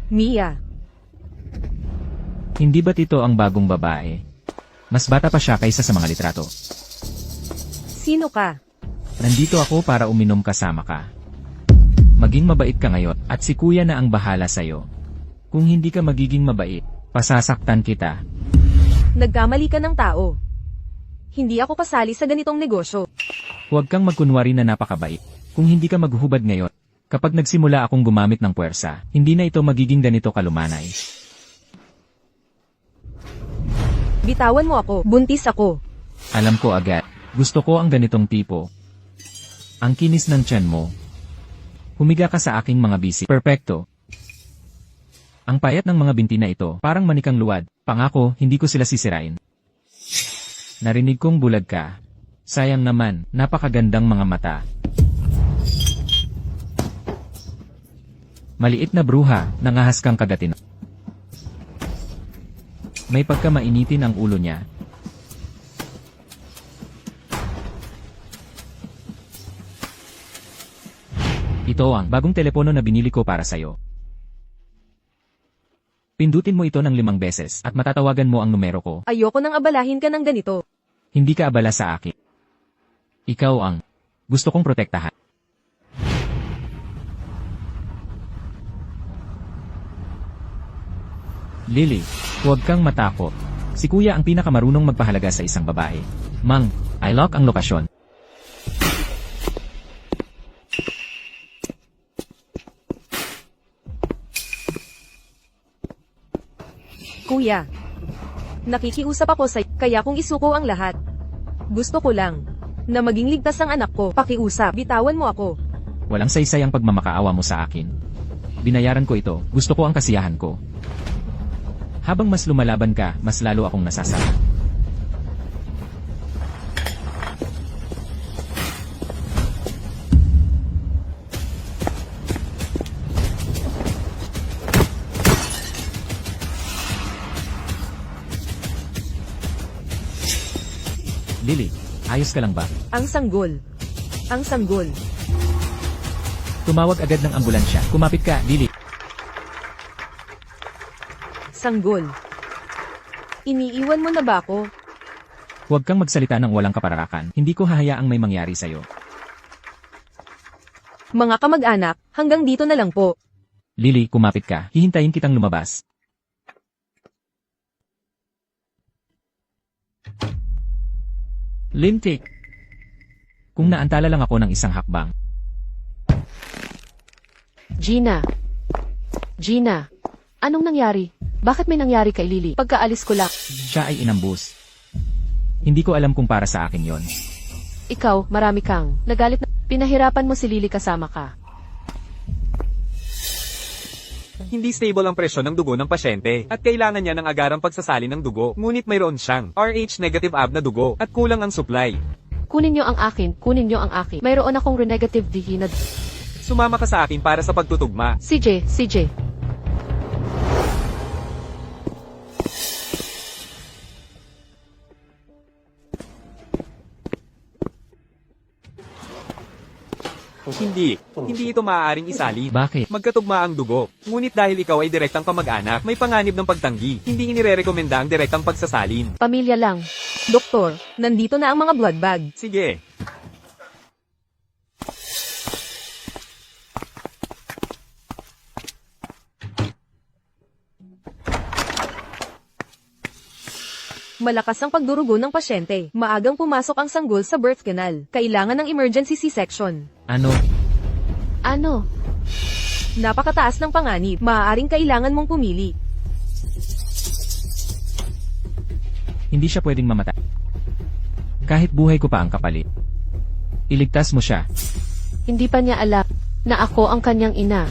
Mia. Hindi ba't ito ang bagong babae? Mas bata pa siya kaysa sa mga litrato. Sino ka? Nandito ako para uminom kasama ka. Maging mabait ka ngayon at si kuya na ang bahala sa'yo. Kung hindi ka magiging mabait, pasasaktan kita. Nagkamali ka ng tao. Hindi ako kasali sa ganitong negosyo. Huwag kang magkunwari na napakabait. Kung hindi ka maghuhubad ngayon, kapag nagsimula akong gumamit ng puwersa, hindi na ito magiging ganito kalumanay. Bitawan mo ako. Buntis ako. Alam ko agad, gusto ko ang ganitong tipo. Ang kinis ng tiyan mo. Humiga ka sa aking mga bisi. Perpekto. Ang payat ng mga binti na ito, parang manikang luwad. Pangako, hindi ko sila sisirain. Narinig kong bulag ka. Sayang naman, napakagandang mga mata. Maliit na bruha, nangahas kang kagatin. May pagkamainitin ang ulo niya. Ito ang bagong telepono na binili ko para sa'yo. Pindutin mo ito ng 5 beses at matatawagan mo ang numero ko. Ayoko nang abalahin ka ng ganito. Hindi ka abala sa akin. Ikaw ang gusto kong protektahan. Lily, huwag kang matakot. Si kuya ang pinakamarunong magpahalaga sa isang babae. Mang, I lock ang lokasyon. Kuya. Nakikiusap ako sa kaya kung isuko ang lahat. Gusto ko lang na maging ligtas ang anak ko. Pakiusap, bitawan mo ako. Walang saysay ang pagmamakaawa mo sa akin. Binayaran ko ito, gusto ko ang kasiyahan ko. Habang mas lumalaban ka, mas lalo akong nasasaktan. Lily, ayos ka lang ba? Ang sanggol. Ang sanggol. Tumawag agad ng ambulansya. Kumapit ka, Lily. Sanggol. Iniiwan mo na ba ako? Huwag kang magsalita ng walang kapararakan. Hindi ko hahayaang may mangyari sa'yo. Mga kamag-anak, hanggang dito na lang po. Lily, kumapit ka. Hihintayin kitang lumabas. Lintik. Kung naantala lang ako ng isang hakbang. Gina. Gina. Anong nangyari? Bakit may nangyari kay Lily? Pagkaalis ko lang. Siya ay inambus. Hindi ko alam kung para sa akin yon. Ikaw, marami kang nagalit na pinahirapan mo si Lily kasama ka. Hindi stable ang presyon ng dugo ng pasyente at kailangan niya ng agarang pagsasali ng dugo. Ngunit mayroon siyang RH negative AB na dugo at kulang ang supply. Kunin niyo ang akin, kunin niyo ang akin. Mayroon akong re-negative DE na... Sumama ka sa akin para sa pagtutugma. CJ. Hindi ito maaaring isalin. Bakit? Magkatugma ang dugo. Ngunit dahil ikaw ay direktang kamag-anak, may panganib ng pagtanggi. Hindi inirerekomenda ang direktang pagsasalin. Pamilya lang. Doktor, nandito na ang mga blood bag. Sige. Malakas ang pagdurugo ng pasyente. Maagang pumasok ang sanggol sa birth canal. Kailangan ng emergency C-section. Ano? Ano? Napakataas ng panganib. Maaaring kailangan mong pumili. Hindi siya pwedeng mamatay. Kahit buhay ko pa ang kapalit. Iligtas mo siya. Hindi pa niya alam na ako ang kanyang ina.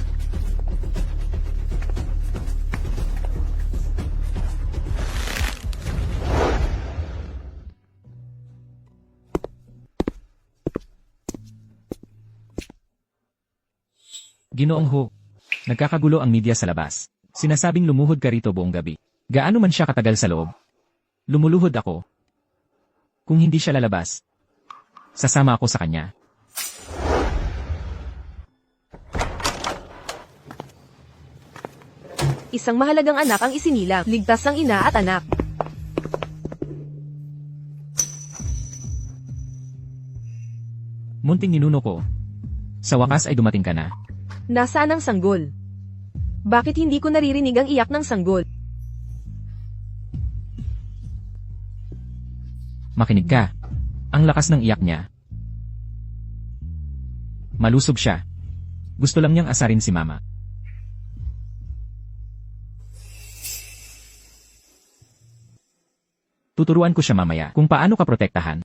Ginoong Ho. Nagkakagulo ang media sa labas. Sinasabing lumuhod ka rito buong gabi. Gaano man siya katagal sa loob? Lumuluhod ako. Kung hindi siya lalabas, sasama ako sa kanya. Isang mahalagang anak ang isinilang. Ligtas ang ina at anak. Munting ninuno ko. Sa wakas ay dumating ka na. Nasaan ang sanggol? Bakit hindi ko naririnig ang iyak ng sanggol? Makinig ka. Ang lakas ng iyak niya. Malusog siya. Gusto lang niyang asarin si mama. Tuturuan ko siya mamaya kung paano ka protektahan.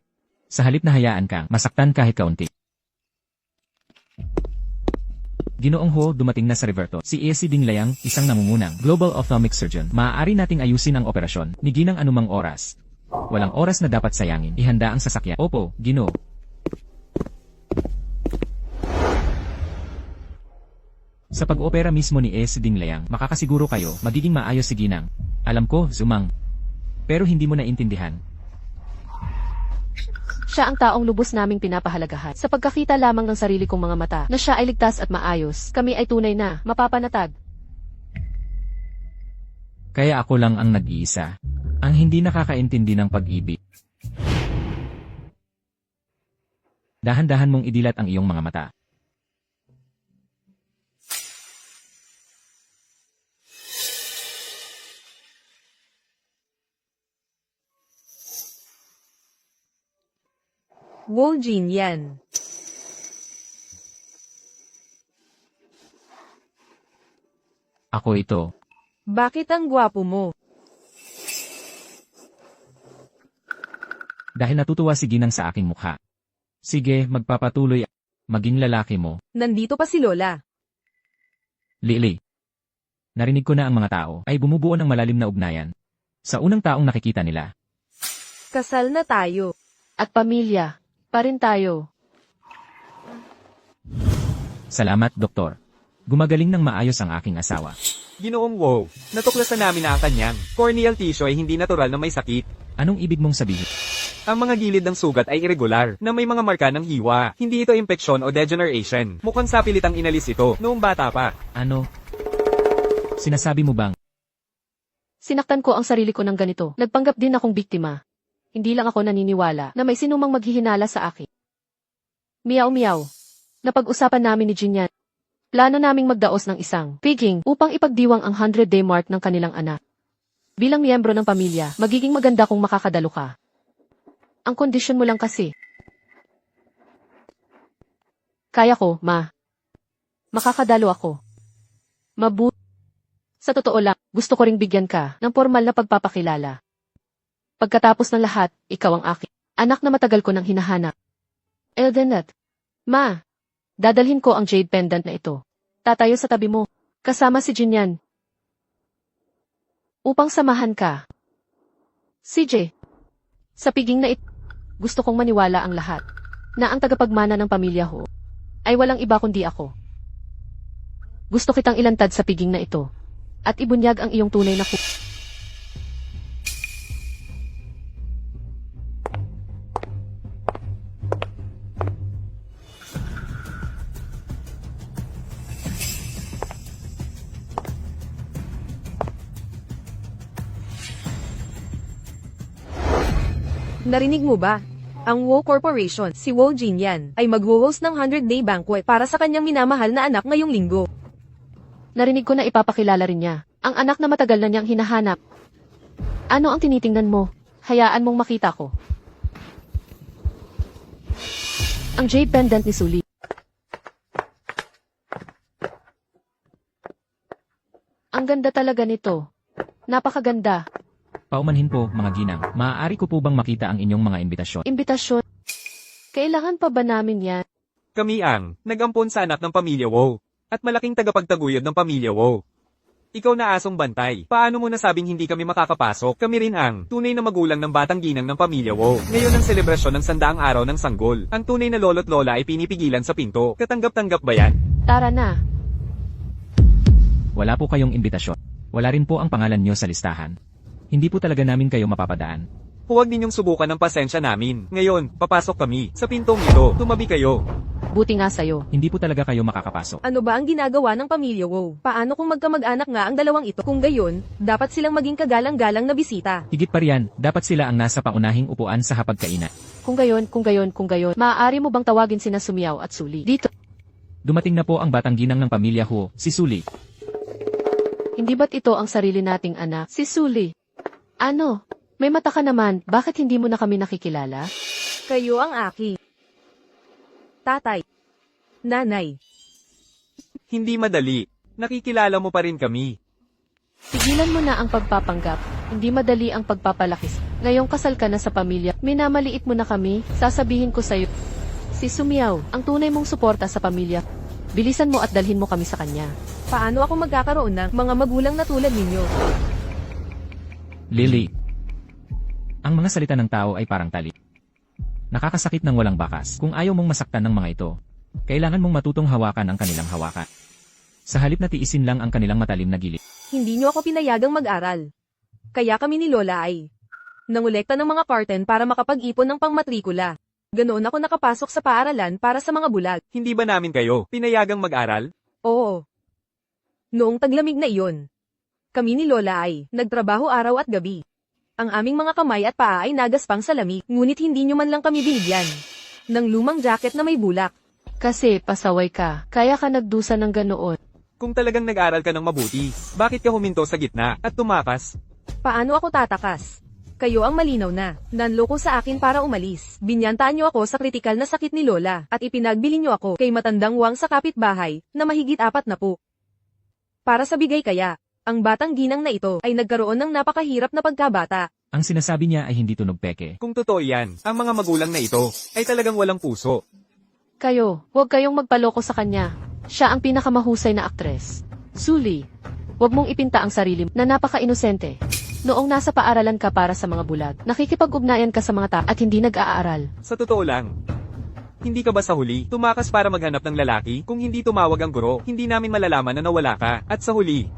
Sa halip na hayaan kang masaktan kahit kaunti. Ginoong Ho, dumating na sa Riverto. Si A.C. Dinglayang, isang namungunang Global Ophthalmic Surgeon. Maaari nating ayusin ang operasyon, ni Ginang anumang oras. Walang oras na dapat sayangin. Ihanda ang sasakyan. Opo, Gino. Sa pag-opera mismo ni A.C. Dinglayang, makakasiguro kayo, magiging maayos si Ginang. Alam ko, Zumang. Pero hindi mo naintindihan. Siya ang taong lubos naming pinapahalagahan. Sa pagkakita lamang ng sarili kong mga mata na siya ay ligtas at maayos, kami ay tunay na mapapanatag. Kaya ako lang ang nag-iisa. Ang hindi nakakaintindi ng pag-ibig. Dahan-dahan mong idilat ang iyong mga mata. Woljin yan. Ako ito. Bakit ang gwapo mo? Dahil natutuwa si Ginang sa aking mukha. Sige, magpapatuloy. Maging lalaki mo. Nandito pa si Lola. Lily. Narinig ko na ang mga tao ay bumubuo ng malalim na ugnayan. Sa unang taong nakikita nila. Kasal na tayo. At pamilya pa rin tayo. Salamat, Doktor. Gumagaling ng maayos ang aking asawa. Ginoong Wow, natuklasan namin na ang kanyang corneal tissue ay hindi natural na may sakit. Anong ibig mong sabihin? Ang mga gilid ng sugat ay irregular, na may mga marka ng hiwa. Hindi ito impeksyon o degeneration. Mukhang sapilitang inalis ito noong bata pa. Ano? Sinasabi mo bang Sinaktan ko ang sarili ko ng ganito. Nagpanggap din akong biktima. Hindi lang ako naniniwala na may sinumang maghihinala sa akin. Miyaw-miyaw. Napag-usapan namin ni Jinyan. Plano naming magdaos ng isang piging upang ipagdiwang ang 100-day mark ng kanilang anak. Bilang miyembro ng pamilya, magiging maganda kung makakadalo ka. Ang kondisyon mo lang kasi. Kaya ko, ma. Makakadalo ako. Sa totoo lang, gusto ko ring bigyan ka ng formal na pagpapakilala. Pagkatapos ng lahat, ikaw ang aking anak na matagal ko nang hinahanap. Eldenet. Ma. Dadalhin ko ang jade pendant na ito. Tatayo sa tabi mo. Kasama si Jinyan. Upang samahan ka. CJ. Sa piging na ito, gusto kong maniwala ang lahat na ang tagapagmana ng pamilya Ho ay walang iba kundi ako. Gusto kitang ilantad sa piging na ito at ibunyag ang iyong tunay na Narinig mo ba? Ang Wo Corporation, si Wo Jinyan, ay mag-host ng 100-day banquet para sa kanyang minamahal na anak ngayong linggo. Narinig ko na ipapakilala rin niya. Ang anak na matagal na niyang hinahanap. Ano ang tinitingnan mo? Hayaan mong makita ko. Ang jade pendant ni Sully. Ang ganda talaga nito. Napakaganda. Paumanhin po, mga ginang. Maaari ko po bang makita ang inyong mga imbitasyon? Imbitasyon. Kailangan pa ba namin yan? Kami ang nag-ampon sa anak ng pamilya Wo. At malaking tagapagtaguyod ng pamilya Wo. Ikaw na asong bantay. Paano mo nasabing hindi kami makakapasok? Kami rin ang tunay na magulang ng batang ginang ng pamilya Wo. Ngayon ang selebrasyon ng 100 araw ng sanggol. Ang tunay na lolo't lola ay pinipigilan sa pinto. Katanggap-tanggap ba yan? Tara na. Wala po kayong imbitasyon. Wala rin po ang pangalan nyo sa listahan. Hindi po talaga namin kayo mapapadaan. Huwag ninyong subukan ng pasensya namin. Ngayon, papasok kami. Sa pintong ito, tumabi kayo. Buti nga sa'yo. Hindi po talaga kayo makakapasok. Ano ba ang ginagawa ng pamilya Wo? Paano kung magkamag-anak nga ang dalawang ito? Kung gayon, dapat silang maging kagalang-galang na bisita. Higit pa riyan, dapat sila ang nasa paunahing upuan sa hapagkainan. Kung gayon, maaari mo bang tawagin sina Sumiao at Sully? Dito. Dumating na po ang batang ginang ng pamilya Hu, si Sully. Hindi ba't ito ang sarili nating anak? Si Sully. Ano? May mata ka naman, bakit hindi mo na kami nakikilala? Kayo ang aki. Tatay. Nanay. Hindi madali. Nakikilala mo pa rin kami. Tigilan mo na ang pagpapanggap. Hindi madali ang pagpapalakis. Ngayong kasal ka na sa pamilya, minamaliit mo na kami, sasabihin ko sa'yo. Si Sumiao, ang tunay mong suporta sa pamilya. Bilisan mo at dalhin mo kami sa kanya. Paano ako magkakaroon ng mga magulang na tulad ninyo? Lily. Ang mga salita ng tao ay parang tali. Nakakasakit ng walang bakas. Kung ayaw mong masaktan ng mga ito, kailangan mong matutong hawakan ang kanilang hawakan. Sa halip na tiisin lang ang kanilang matalim na gilid. Hindi nyo ako pinayagang mag-aral. Kaya kami ni Lola ay nangolekta ng mga carton para makapag-ipon ng pangmatrikula. Ganoon ako nakapasok sa paaralan para sa mga bulag. Hindi ba namin kayo pinayagang mag-aral? Oo. Noong taglamig na iyon, kami ni Lola ay nagtrabaho araw at gabi. Ang aming mga kamay at paa ay nagaspang sa lamig, ngunit hindi nyo man lang kami binigyan ng lumang jacket na may bulak. Kasi pasaway ka, kaya ka nagdusa ng ganoon. Kung talagang nag-aral ka ng mabuti, bakit ka huminto sa gitna at tumakas? Paano ako tatakas? Kayo ang malinaw na nanloko sa akin para umalis. Binyantaan nyo ako sa kritikal na sakit ni Lola at ipinagbili nyo ako kay matandang wang sa kapitbahay na mahigit 4 na po. Para sa bigay kaya, ang batang ginang na ito ay nagkaroon ng napakahirap na pagkabata. Ang sinasabi niya ay hindi tunog peke. Kung totoo yan, ang mga magulang na ito ay talagang walang puso. Kayo, huwag kayong magpaloko sa kanya. Siya ang pinakamahusay na aktres. Sully, huwag mong ipinta ang sarili na napaka-inosente. Noong nasa paaralan ka para sa mga bulag, nakikipag-ugnayan ka sa mga tao at hindi nag-aaral. Sa totoo lang, hindi ka ba sa huli tumakas para maghanap ng lalaki? Kung hindi tumawag ang guro, hindi namin malalaman na nawala ka. At sa huli,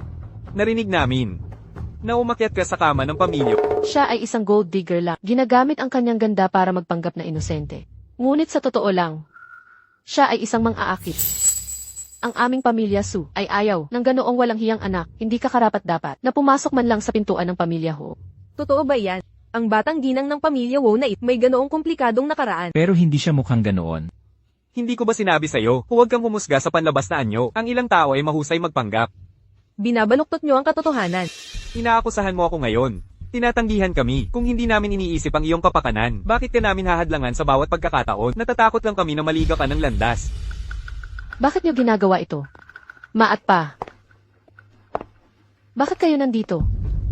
narinig namin na umakyat ka sa kama ng pamilya. Siya ay isang gold digger lang. Ginagamit ang kanyang ganda para magpanggap na inosente. Ngunit sa totoo lang, siya ay isang mang-aakit. Ang aming pamilya Su ay ayaw ng ganoong walang hiyang anak, hindi ka karapat-dapat na pumasok man lang sa pintuan ng pamilya Ho. Totoo ba yan? Ang batang ginang ng pamilya Wo na ito may ganoong komplikadong nakaraan. Pero hindi siya mukhang ganoon. Hindi ko ba sinabi sa'yo, huwag kang humusga sa panlabas na anyo, ang ilang tao ay mahusay magpanggap. Binabaluktot nyo ang katotohanan. Inaakusahan mo ako ngayon. Tinatanggihan kami, kung hindi namin iniisip ang iyong kapakanan. Bakit ka namin hahadlangan sa bawat pagkakataon? Natatakot lang kami na maliga ka ng landas. Bakit niyo ginagawa ito? Ma at pa. Bakit kayo nandito?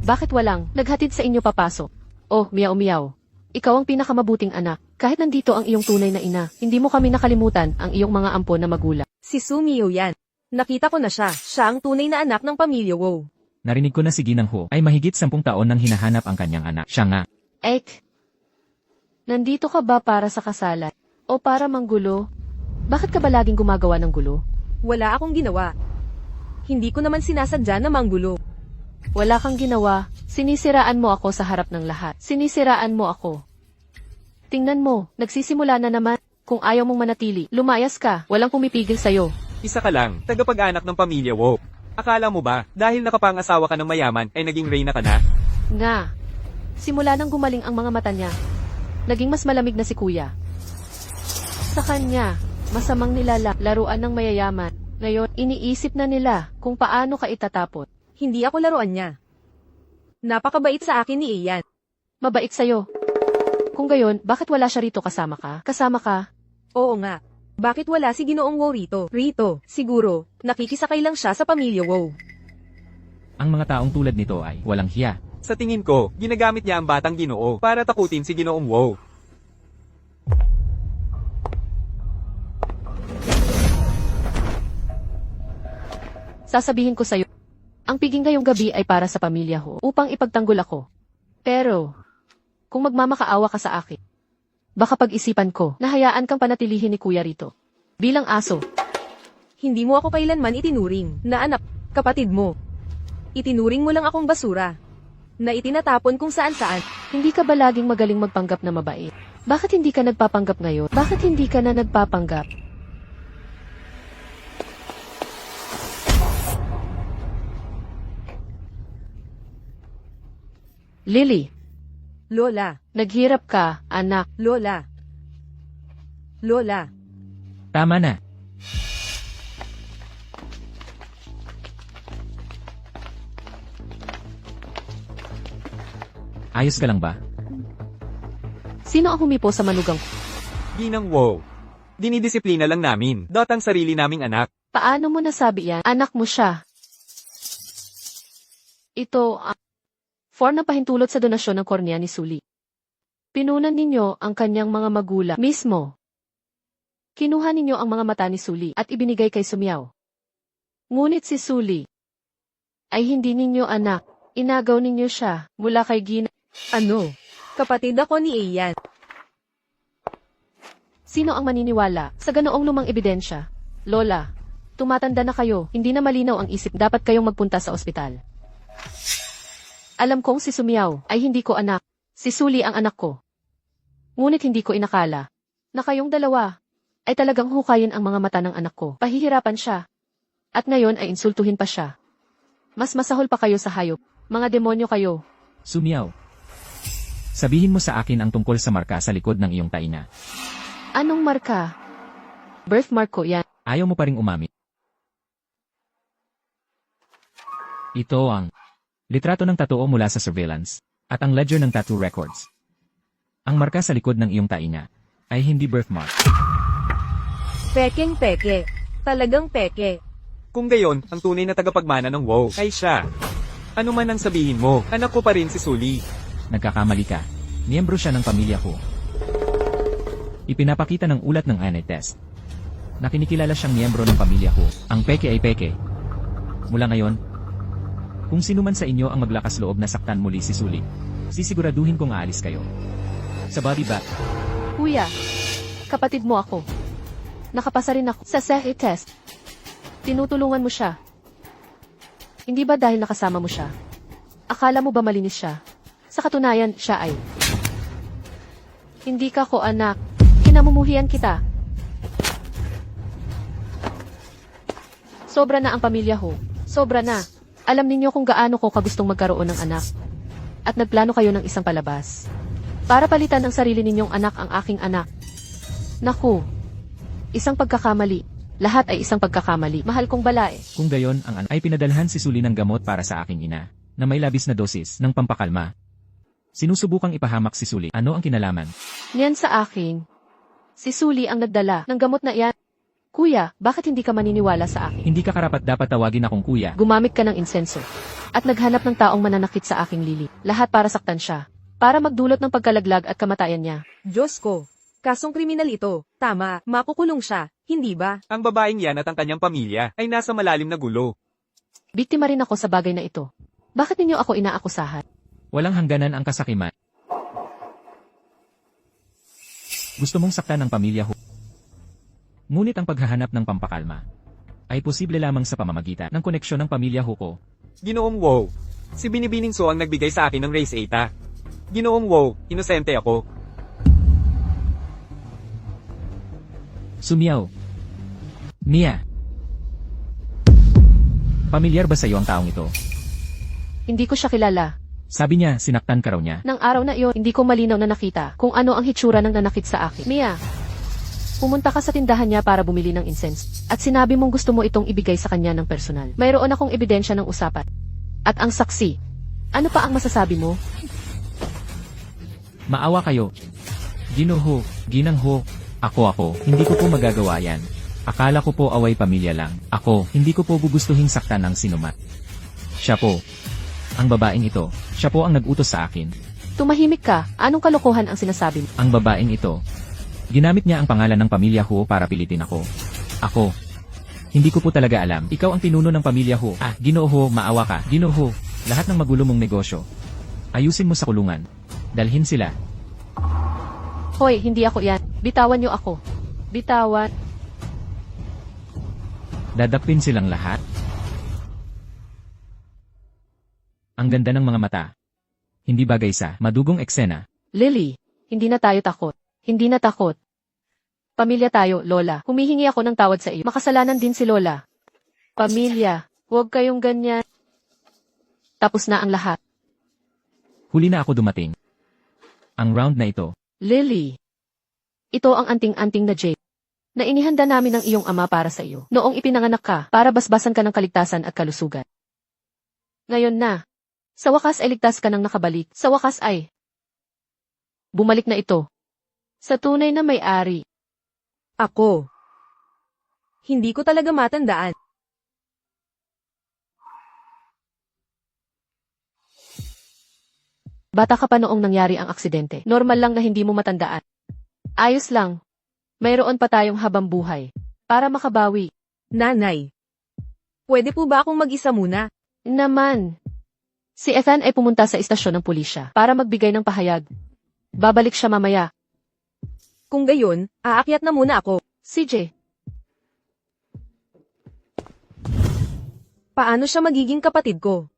Bakit walang naghatid sa inyo papasok? Oh, miyaw-miyaw. Ikaw ang pinakamabuting anak. Kahit nandito ang iyong tunay na ina, hindi mo kami nakalimutan ang iyong mga ampon na magulang. Si Sumiao yan. Nakita ko na siya. Siya ang tunay na anak ng pamilya Wo. Narinig ko na si Ginang Ho ay mahigit 10 taon nang hinahanap ang kanyang anak. Siya nga. Ek, nandito ka ba para sa kasalan? O para manggulo? Bakit ka ba laging gumagawa ng gulo? Wala akong ginawa. Hindi ko naman sinasadya na manggulo. Wala kang ginawa. Sinisiraan mo ako sa harap ng lahat. Sinisiraan mo ako. Tingnan mo, nagsisimula na naman. Kung ayaw mong manatili, lumayas ka. Walang pumipigil sa'yo. Isa ka lang, tagapag-anak ng pamilya Wo. Akala mo ba, dahil nakapangasawa ka ng mayaman, ay naging reyna ka na? Nga. Simula nang gumaling ang mga mata niya, Naging mas malamig na si kuya. Sa kanya, masamang laruan ng mayayaman. Ngayon, iniisip na nila kung paano ka itatapot. Hindi ako laruan niya. Napakabait sa akin ni Ian. Mabait sa'yo. Kung gayon, bakit wala siya rito kasama ka? Kasama ka? Oo nga. Bakit wala si Ginoong Wow rito? Rito, siguro, nakikisakay lang siya sa pamilya Wow. Ang mga taong tulad nito ay walang hiya. Sa tingin ko, ginagamit niya ang batang Ginoo para takutin si Ginoong Wow. Sasabihin ko sa'yo, ang piging ngayong gabi ay para sa pamilya ko upang ipagtanggol ako. Pero, kung magmamakaawa ka sa akin, baka pag-isipan ko na hayaan kang panatilihin ni kuya rito. Bilang aso, Hindi mo ako kailanman itinuring na anak, kapatid mo. Itinuring mo lang akong basura. Na itinatapon kung saan-saan. hindi ka ba laging magaling magpanggap na mabait? Bakit hindi ka nagpapanggap ngayon? Bakit hindi ka na nagpapanggap? Lily, Lola, naghirap ka, anak. Lola. Lola. Tama na. Ayos ka lang ba? Sino ang humipo sa manugang ko? Ginang Wow. Dinidisiplina lang namin. Ang sarili naming anak. Paano mo nasabi yan? Anak mo siya. Ito ang form ng pahintulot sa donasyon ng kornea ni Suli. Pinunan ninyo ang kanyang mga magulang mismo. Kinuha ninyo ang mga mata ni Suli at ibinigay kay Sumiyaw. Ngunit si Suli ay hindi ninyo anak. Inagaw ninyo siya mula kay Gina. Ano? Kapatid ako ni Ian. Sino ang maniniwala sa ganoong lumang ebidensya? Lola, tumatanda na kayo, hindi na malinaw ang isip, dapat kayong magpunta sa ospital. Alam kong si Sumiyaw ay hindi ko anak, si Suli ang anak ko. Ngunit hindi ko inakala na kayong dalawa ay talagang hukayin ang mga mata ng anak ko. Pahihirapan siya. At ngayon ay insultuhin pa siya. Mas masahol pa kayo sa hayop. Mga demonyo kayo. Sumiyaw. Sabihin mo sa akin ang tungkol sa marka sa likod ng iyong taina. Anong marka? Birthmark ko yan. Ayaw mo pa ring umami. Ito ang litrato ng tattoo mula sa surveillance at ang ledger ng tattoo records. Ang marka sa likod ng iyong taina ay hindi birthmark. Pekeng peke. Talagang peke. Kung gayon, ang tunay na tagapagmana ng Wow ay siya. Ano man ang sabihin mo, anak ko pa rin si Suli. Nagkakamali ka. Miyembro siya ng pamilya ko. Ipinapakita ng ulat ng DNA test na kinikilala siyang miyembro ng pamilya ko. Ang peke ay peke. Mula ngayon, kung sino man sa inyo ang maglakas loob na saktan muli si Suli, sisiguraduhin kong aalis kayo. Sa body bag, Kuya, kapatid mo ako. Nakapasa rin ako sa SEHI test. Tinutulungan mo siya. Hindi ba dahil nakasama mo siya? Akala mo ba malinis siya? Sa katunayan, siya ay hindi ka ko anak. Kinamumuhian kita. Sobra na ang pamilya ko. Sobra na. Alam ninyo kung gaano ko kagustong magkaroon ng anak. At nagplano kayo ng isang palabas. Para palitan ang sarili ninyong anak ang aking anak. Naku. Isang pagkakamali. Lahat ay isang pagkakamali. Mahal kong balae. kung gayon ang ay pinadalhan si Suli ng gamot para sa aking ina, na may labis na dosis ng pampakalma. Sinusubukang ipahamak si Suli. Ano ang kinalaman? Niyan sa akin. Si Suli ang nagdala ng gamot na iyan. Kuya, bakit hindi ka maniniwala sa akin? Hindi ka karapat dapat tawagin akong kuya. Gumamit ka ng insenso. At naghanap ng taong mananakit sa aking Lily. Lahat para saktan siya. Para magdulot ng pagkalaglag at kamatayan niya. Diyos ko. Kasong kriminal ito. Tama, makukulong siya. Hindi ba? Ang babaeng yan at ang kanyang pamilya ay nasa malalim na gulo. Biktima rin ako sa bagay na ito. Bakit ninyo ako inaakusahan? Walang hangganan ang kasakiman. Gusto mong saktan ng pamilya ho. Ngunit ang paghahanap ng pampakalma ay posible lamang sa pamamagitan ng koneksyon ng pamilya ho ko. Ginoong Wow. Si Binibining So ang nagbigay sa akin ng Race Eta. Ginoong Wow, inosente ako. Sumiyaw. Mia. Pamilyar ba sa iyo ang taong ito? Hindi ko siya kilala. Sabi niya, sinaktan ka raw niya. Nang araw na iyon, hindi ko malinaw na nakita kung ano ang hitsura ng nanakit sa akin. Mia, pumunta ka sa tindahan niya para bumili ng incense. At sinabi mong gusto mo itong ibigay sa kanya ng personal. Mayroon akong ebidensya ng usapan. At ang saksi. Ano pa ang masasabi mo? Maawa kayo. Ginoo, ginangho. Ako, hindi ko po magagawa yan. Akala ko po away pamilya lang. Ako, hindi ko po gugustuhin saktan ng sinuman. Siya po. Ang babaeng ito, siya po ang nag-utos sa akin. Tumahimik ka. Anong kalokohan ang sinasabi mo? Ang babaeng ito, ginamit niya ang pangalan ng pamilya Ho para pilitin ako. Ako, hindi ko po talaga alam. Ikaw ang pinuno ng pamilya Ho. Ginoo, maawa ka. Ginoo, lahat ng magulo mong negosyo. Ayusin mo sa kulungan. Dalhin sila. Hoy, hindi ako yan. Bitawan niyo ako. Bitawan. Dadapin silang lahat. Ang ganda ng mga mata. Hindi bagay sa madugong eksena. Lily, hindi na tayo takot. Hindi na takot. Pamilya tayo, Lola. Humihingi ako ng tawad sa iyo. Makasalanan din si Lola. Pamilya, huwag kayong ganyan. Tapos na ang lahat. Huli na ako dumating. Ang round na ito, Lily, ito ang anting-anting na Jade na inihanda namin ng iyong ama para sa iyo. Noong ipinanganak ka, para basbasan ka ng kaligtasan at kalusugan. Ngayon na, sa wakas ay ligtas ka ng nakabalik. Sa wakas ay bumalik na ito sa tunay na may-ari. Ako. Hindi ko talaga matandaan. Bata ka pa noong nangyari ang aksidente. Normal lang na hindi mo matandaan. Ayos lang. Mayroon pa tayong habang buhay para makabawi. Nanay. Pwede po ba akong mag-isa muna? Naman. Si Ethan ay pumunta sa istasyon ng pulisya para magbigay ng pahayag. Babalik siya mamaya. Kung gayon, aakyat na muna ako. CJ, Paano siya magiging kapatid ko?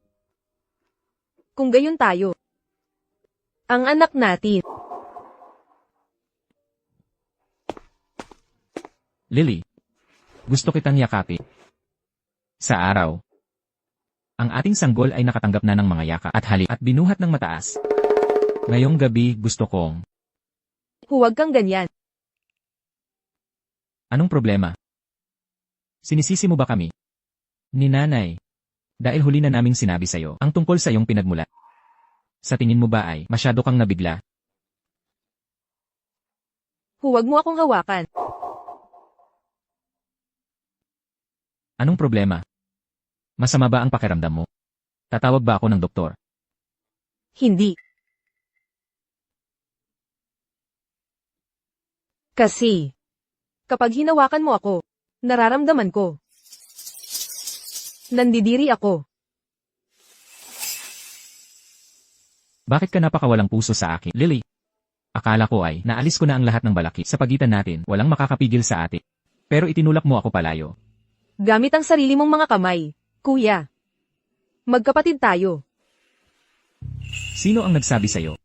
Kung gayon tayo. Ang anak natin. Lily. Gusto kitang yakapin. Sa araw. Ang ating sanggol ay nakatanggap na ng mga yaka at halik at binuhat ng mataas. Ngayong gabi gusto kong. Huwag kang ganyan. Anong problema? Sinisisi mo ba kami? Ni nanay. Dahil huli na naming sinabi sa'yo ang tungkol sa iyong pinagmulat. Sa tingin mo ba ay masyado kang nabigla? Huwag mo akong hawakan. Anong problema? Masama ba ang pakiramdam mo? Tatawag ba ako ng doktor? Hindi. Kasi, kapag hinawakan mo ako, nararamdaman ko. Nandidiri ako. Bakit ka napakawalang puso sa akin, Lily? Akala ko ay naalis ko na ang lahat ng balakid sa pagitan natin, walang makakapigil sa atin. Pero itinulak mo ako palayo. Gamit ang sarili mong mga kamay, kuya. Magkapatid tayo. Sino ang nagsabi sa'yo?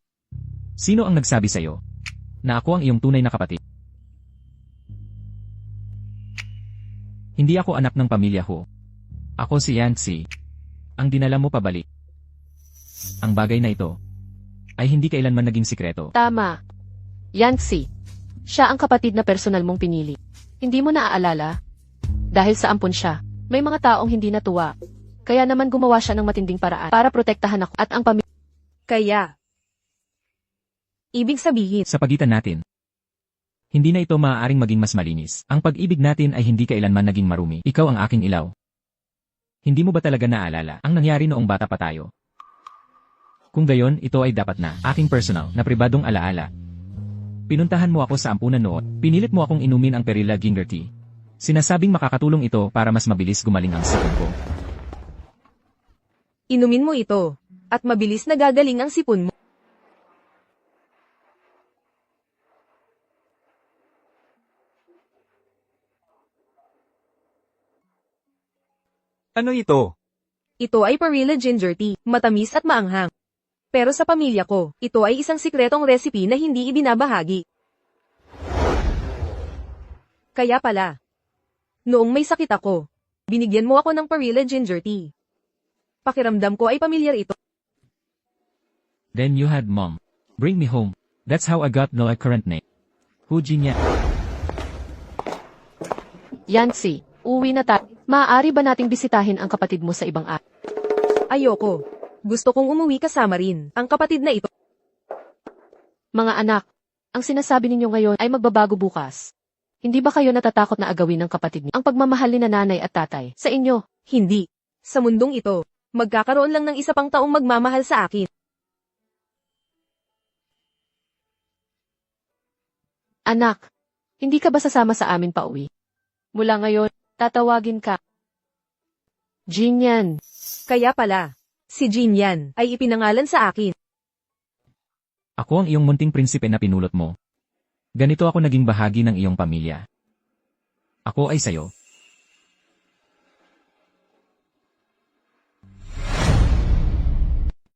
Sino ang nagsabi sa'yo na ako ang iyong tunay na kapatid? Hindi ako anak ng pamilya Ho. Ako si Yancy. Ang dinala mo pabalik. Ang bagay na ito ay hindi kailanman naging sikreto. tama. Yancy, siya ang kapatid na personal mong pinili. Hindi mo naaalala? Dahil sa ampon siya, may mga taong hindi natuwa. Kaya naman gumawa siya ng matinding paraan para protektahan ako at ang pamilya. Kaya. Ibig sabihin, Sa pagitan natin, hindi na ito maaaring maging mas malinis. Ang pag-ibig natin ay hindi kailanman naging marumi. Ikaw ang aking ilaw. Hindi mo ba talaga naalala ang nangyari noong bata pa tayo? Kung gayon, ito ay dapat na aking personal na pribadong alaala. Pinuntahan mo ako sa ampunan noon. Pinilit mo akong inumin ang Perilla Ginger Tea. Sinasabing makakatulong ito para mas mabilis gumaling ang sipon ko. inumin mo ito, at mabilis na gagaling ang sipon mo. Ano ito? Ito ay Perilla Ginger Tea, matamis at maanghang. Pero sa pamilya ko, ito ay isang sikretong recipe na hindi ibinabahagi. Kaya pala, noong may sakit ako, binigyan mo ako ng Perilla Ginger Tea. Pakiramdam ko ay pamilyar ito. Then you had mom. Bring me home. That's how I got no current name. Hu Jinya. Yancy, uwi na tayo. Maaari ba nating bisitahin ang kapatid mo sa ibang araw? Ayoko. Gusto kong umuwi kasama rin ang kapatid na ito. Mga anak, ang sinasabi ninyo ngayon ay magbabago bukas. Hindi ba kayo natatakot na agawin ng kapatid niyo ang pagmamahal ni nanay at tatay sa inyo? Hindi. Sa mundong ito, magkakaroon lang ng isa pang taong magmamahal sa akin. Anak, hindi ka ba sasama sa amin pa uwi? Mula ngayon, tatawagin ka Jinyan. Kaya pala, si Jin yan ay ipinangalan sa akin. Ako ang iyong munting prinsipe na pinulot mo. Ganito ako naging bahagi ng iyong pamilya. Ako ay sayo.